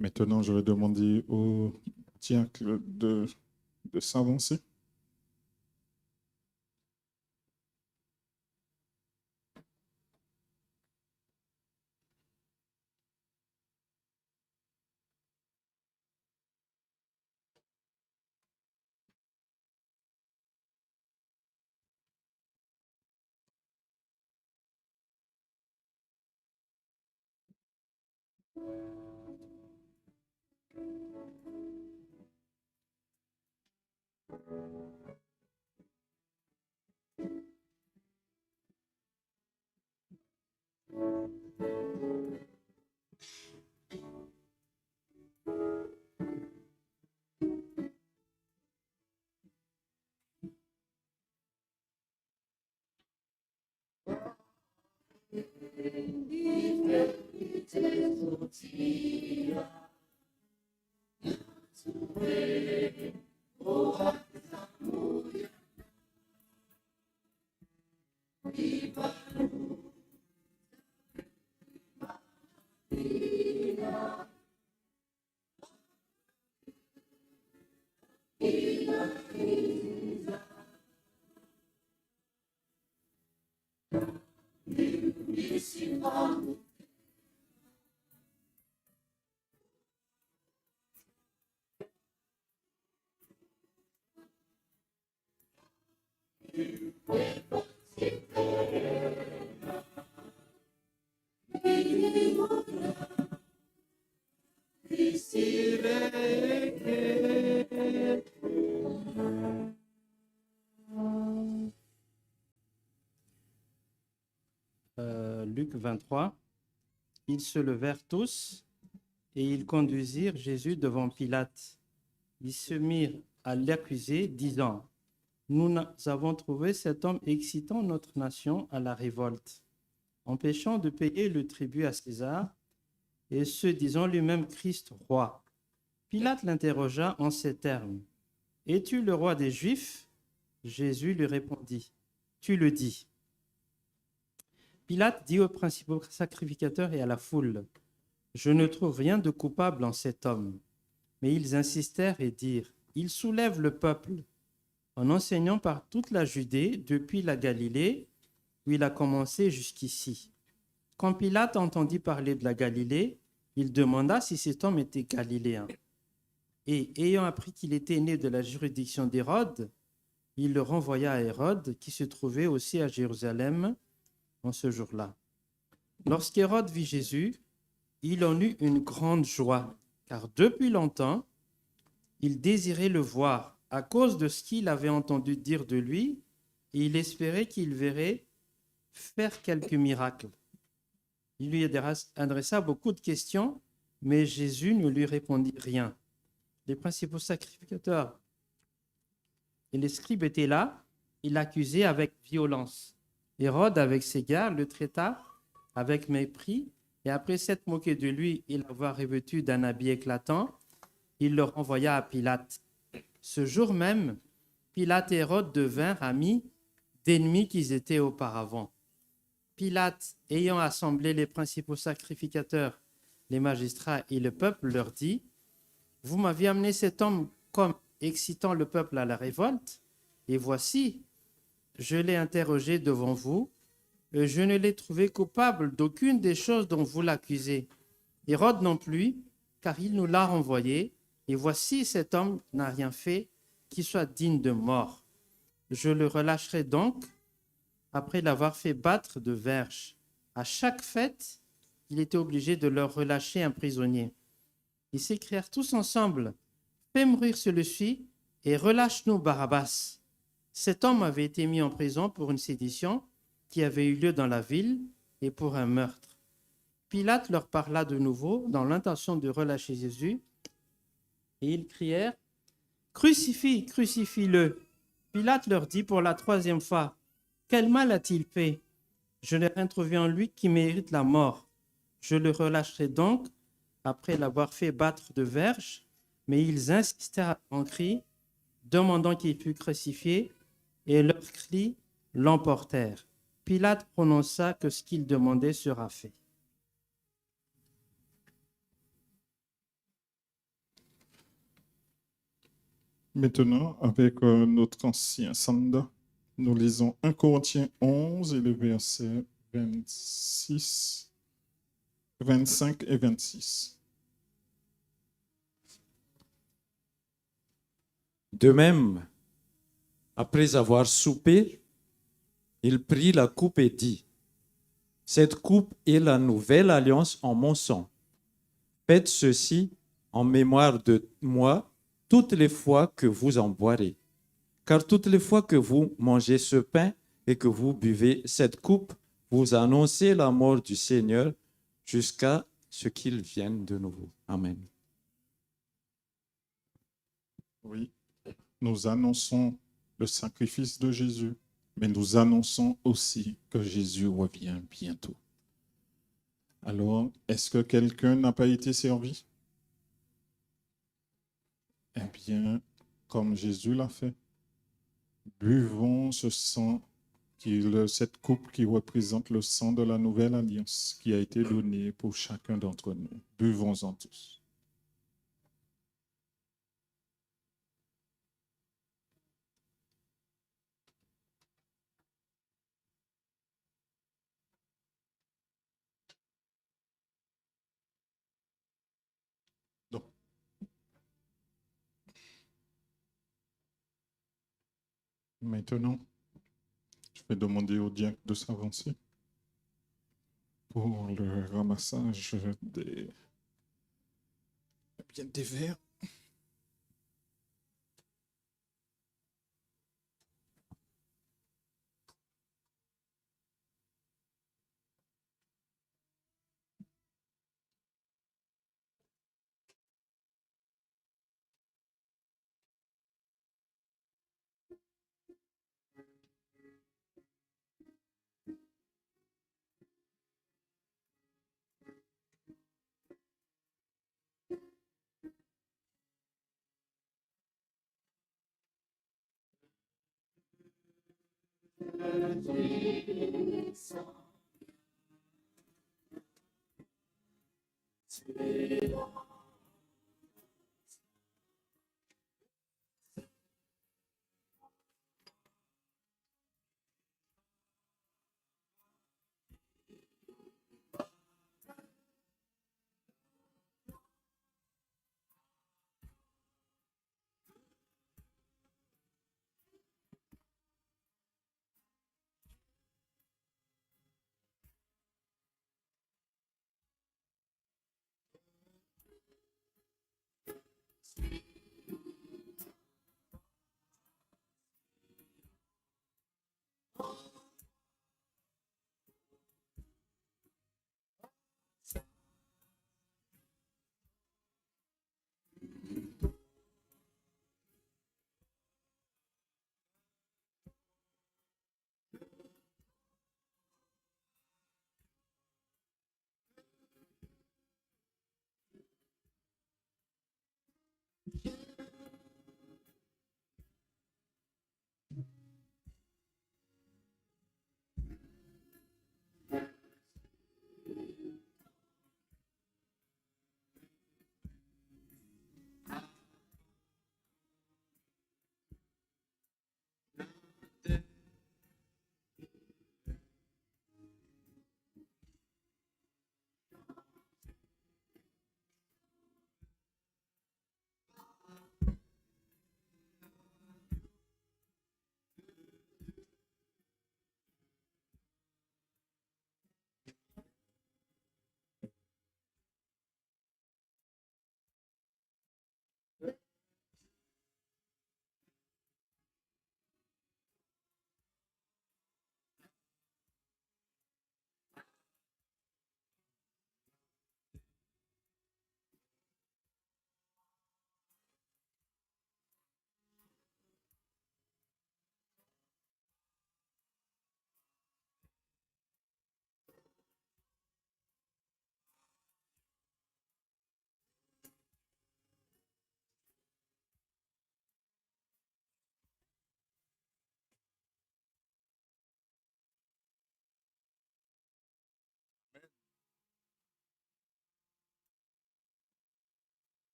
Maintenant, je vais demander au diacre de s'avancer. Luc 23, ils se levèrent tous et ils conduisirent Jésus devant Pilate. Ils se mirent à l'accuser, disant, « Nous avons trouvé cet homme excitant notre nation à la révolte, empêchant de payer le tribut à César et se disant lui-même Christ roi. » Pilate l'interrogea en ces termes, « Es-tu le roi des Juifs ?» Jésus lui répondit, « Tu le dis. » Pilate dit aux principaux sacrificateurs et à la foule, « Je ne trouve rien de coupable en cet homme. » Mais ils insistèrent et dirent, il soulève le peuple en enseignant par toute la Judée, depuis la Galilée, où il a commencé jusqu'ici. Quand Pilate entendit parler de la Galilée, il demanda si cet homme était galiléen. Et ayant appris qu'il était né de la juridiction d'Hérode, il le renvoya à Hérode, qui se trouvait aussi à Jérusalem en ce jour-là. Lorsqu'Hérode vit Jésus, il en eut une grande joie, car depuis longtemps, il désirait le voir à cause de ce qu'il avait entendu dire de lui, et il espérait qu'il verrait faire quelques miracles. Il lui adressa beaucoup de questions, mais Jésus ne lui répondit rien. Les principaux sacrificateurs et les scribes étaient là, il l'accusait avec violence. Hérode, avec ses gardes, le traita avec mépris, et après s'être moqué de lui et l'avoir revêtu d'un habit éclatant, il le renvoya à Pilate. Ce jour même, Pilate et Hérode devinrent amis d'ennemis qu'ils étaient auparavant. Pilate, ayant assemblé les principaux sacrificateurs, les magistrats et le peuple, leur dit, « Vous m'aviez amené cet homme comme excitant le peuple à la révolte, et voici, je l'ai interrogé devant vous, et je ne l'ai trouvé coupable d'aucune des choses dont vous l'accusez. Hérode non plus, car il nous l'a renvoyé, et voici, cet homme n'a rien fait qui soit digne de mort. Je le relâcherai donc après l'avoir fait battre de verges. À chaque fête, il était obligé de leur relâcher un prisonnier. Ils s'écrièrent tous ensemble, « Fais mourir celui-ci et relâche-nous Barabbas. » Cet homme avait été mis en prison pour une sédition qui avait eu lieu dans la ville et pour un meurtre. Pilate leur parla de nouveau dans l'intention de relâcher Jésus, et ils crièrent, « Crucifie, crucifie-le » Pilate leur dit pour la troisième fois, « Quel mal a-t-il fait? Je n'ai rien trouvé en lui qui mérite la mort. Je le relâcherai donc après l'avoir fait battre de verges. » Mais ils insistèrent en cri, demandant qu'il fût crucifié, et leurs cris l'emportèrent. Pilate prononça que ce qu'il demandait sera fait. Maintenant, avec notre ancien Sanda, nous lisons 1 Corinthiens 11 et le verset 26, 25 et 26. De même, après avoir soupé, il prit la coupe et dit, « Cette coupe est la nouvelle alliance en mon sang. Faites ceci en mémoire de moi toutes les fois que vous en boirez. Car toutes les fois que vous mangez ce pain et que vous buvez cette coupe, vous annoncez la mort du Seigneur jusqu'à ce qu'il vienne de nouveau. » Amen. Oui, nous annonçons le sacrifice de Jésus, mais nous annonçons aussi que Jésus revient bientôt. Alors, est-ce que quelqu'un n'a pas été servi? Eh bien, comme Jésus l'a fait, buvons ce sang, cette coupe qui représente le sang de la nouvelle alliance qui a été donnée pour chacun d'entre nous. Buvons-en tous. Maintenant, je vais demander au diacre de s'avancer pour le ramassage des verres.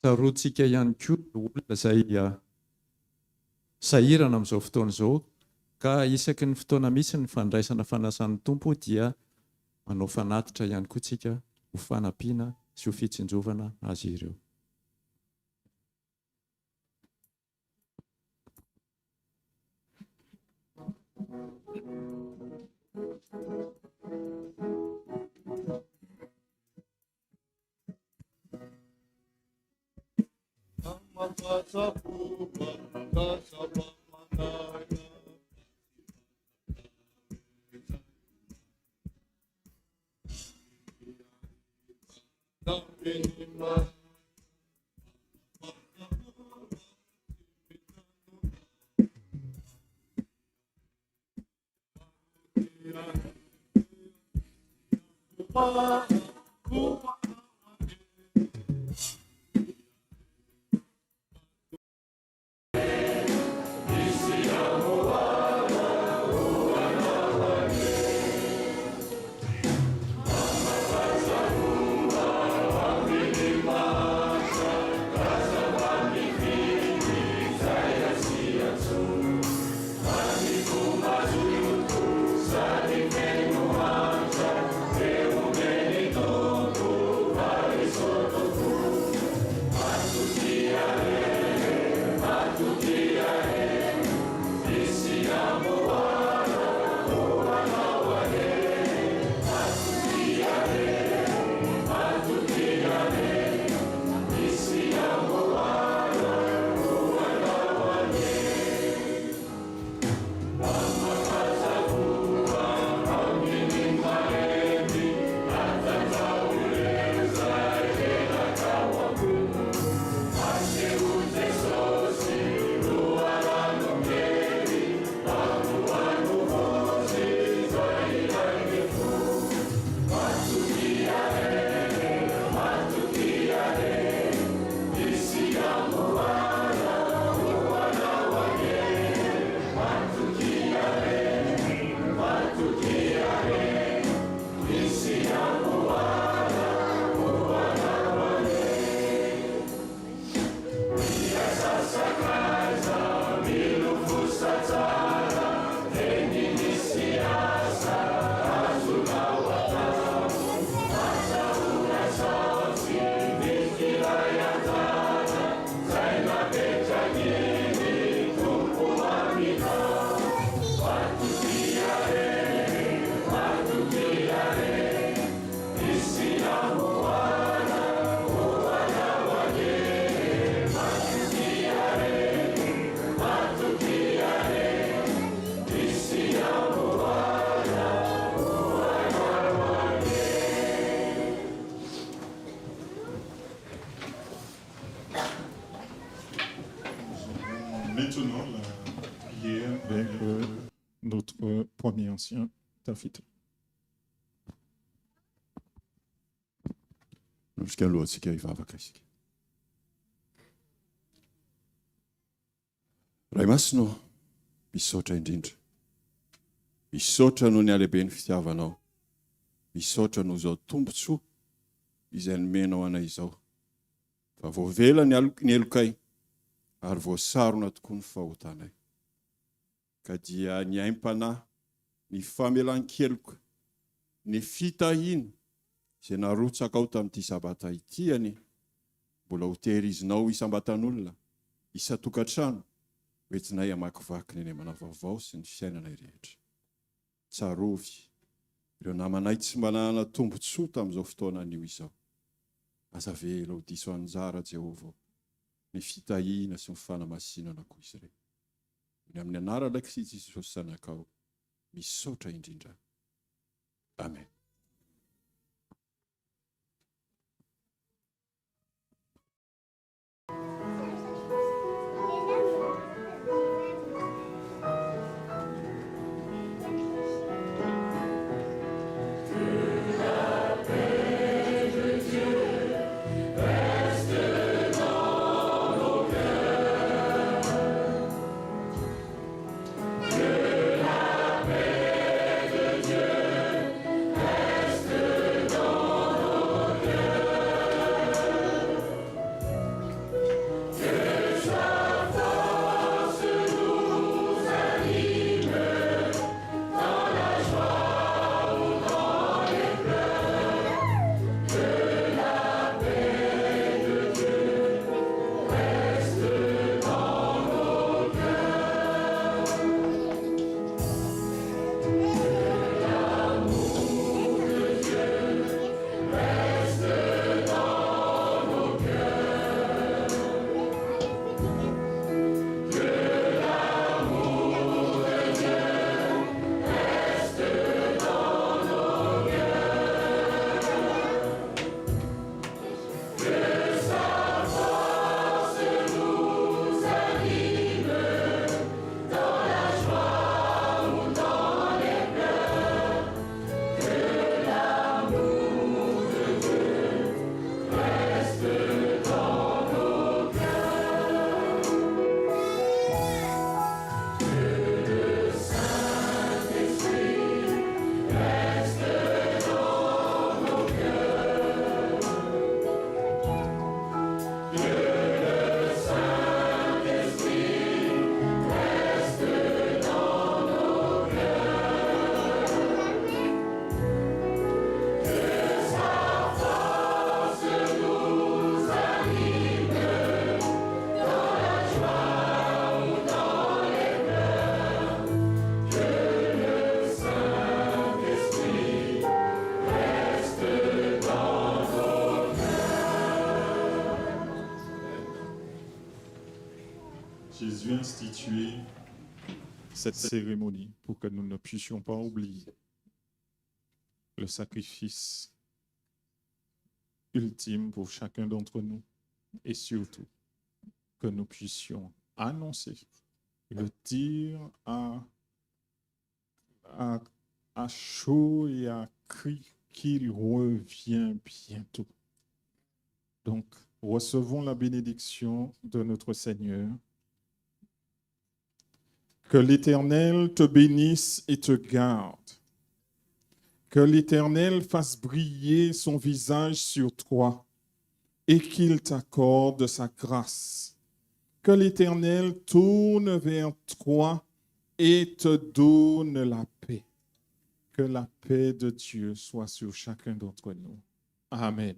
Tsaroantsika ihany koa ny olona izay sahirana amin'izao fotoana izao, ka isaky ny fotoana misy ny fandraisana fanasan'ny tompo dia manao fanatitra ihany koa tsika ho fanampiana sy ho fitsinjovana azy ireo. Maintenant, la prière avec notre premier ancien, David. Nandrika alohantsika hivavaka isika. Ray masino, misaotra indrindra. Misaotra noho ny alehibe ny fitiavanao. Misaotra noho izao tombotsoa izay nomenao anay izao. Fa voavela ny elokay ary voasarona tokoa ny fahotanay. Ka dia ny aim-panahy, ny famelan-keloka, ny fitahiana izay narotsaka ao tamin'ity sabata ity any, mbola ho tehirizinao isam-batan'olona, isa-tokantrano, hoentinay hamakivaky ny any amanavavao sy ny fiainanay rehetra. Tsarovy ireo namanay tsy manana tombotsoa tamin'izao fotoana anio izao. Aza vela ho diso anjara Jehovah, ny fitahiana sy ny fanamasinana koa izy ireny. Ny amin'ny anarana Kristy Jesosy sanakao, misaotra indrindra. Amen. Que la paix de Dieu Jésus a institué cette cérémonie pour que nous ne puissions pas oublier le sacrifice ultime pour chacun d'entre nous et surtout que nous puissions annoncer, le dire à chaud et à cri qu'il revient bientôt. Donc, recevons la bénédiction de notre Seigneur. Que l'Éternel te bénisse et te garde. Que l'Éternel fasse briller son visage sur toi et qu'il t'accorde sa grâce. Que l'Éternel tourne vers toi et te donne la paix. Que la paix de Dieu soit sur chacun d'entre nous. Amen.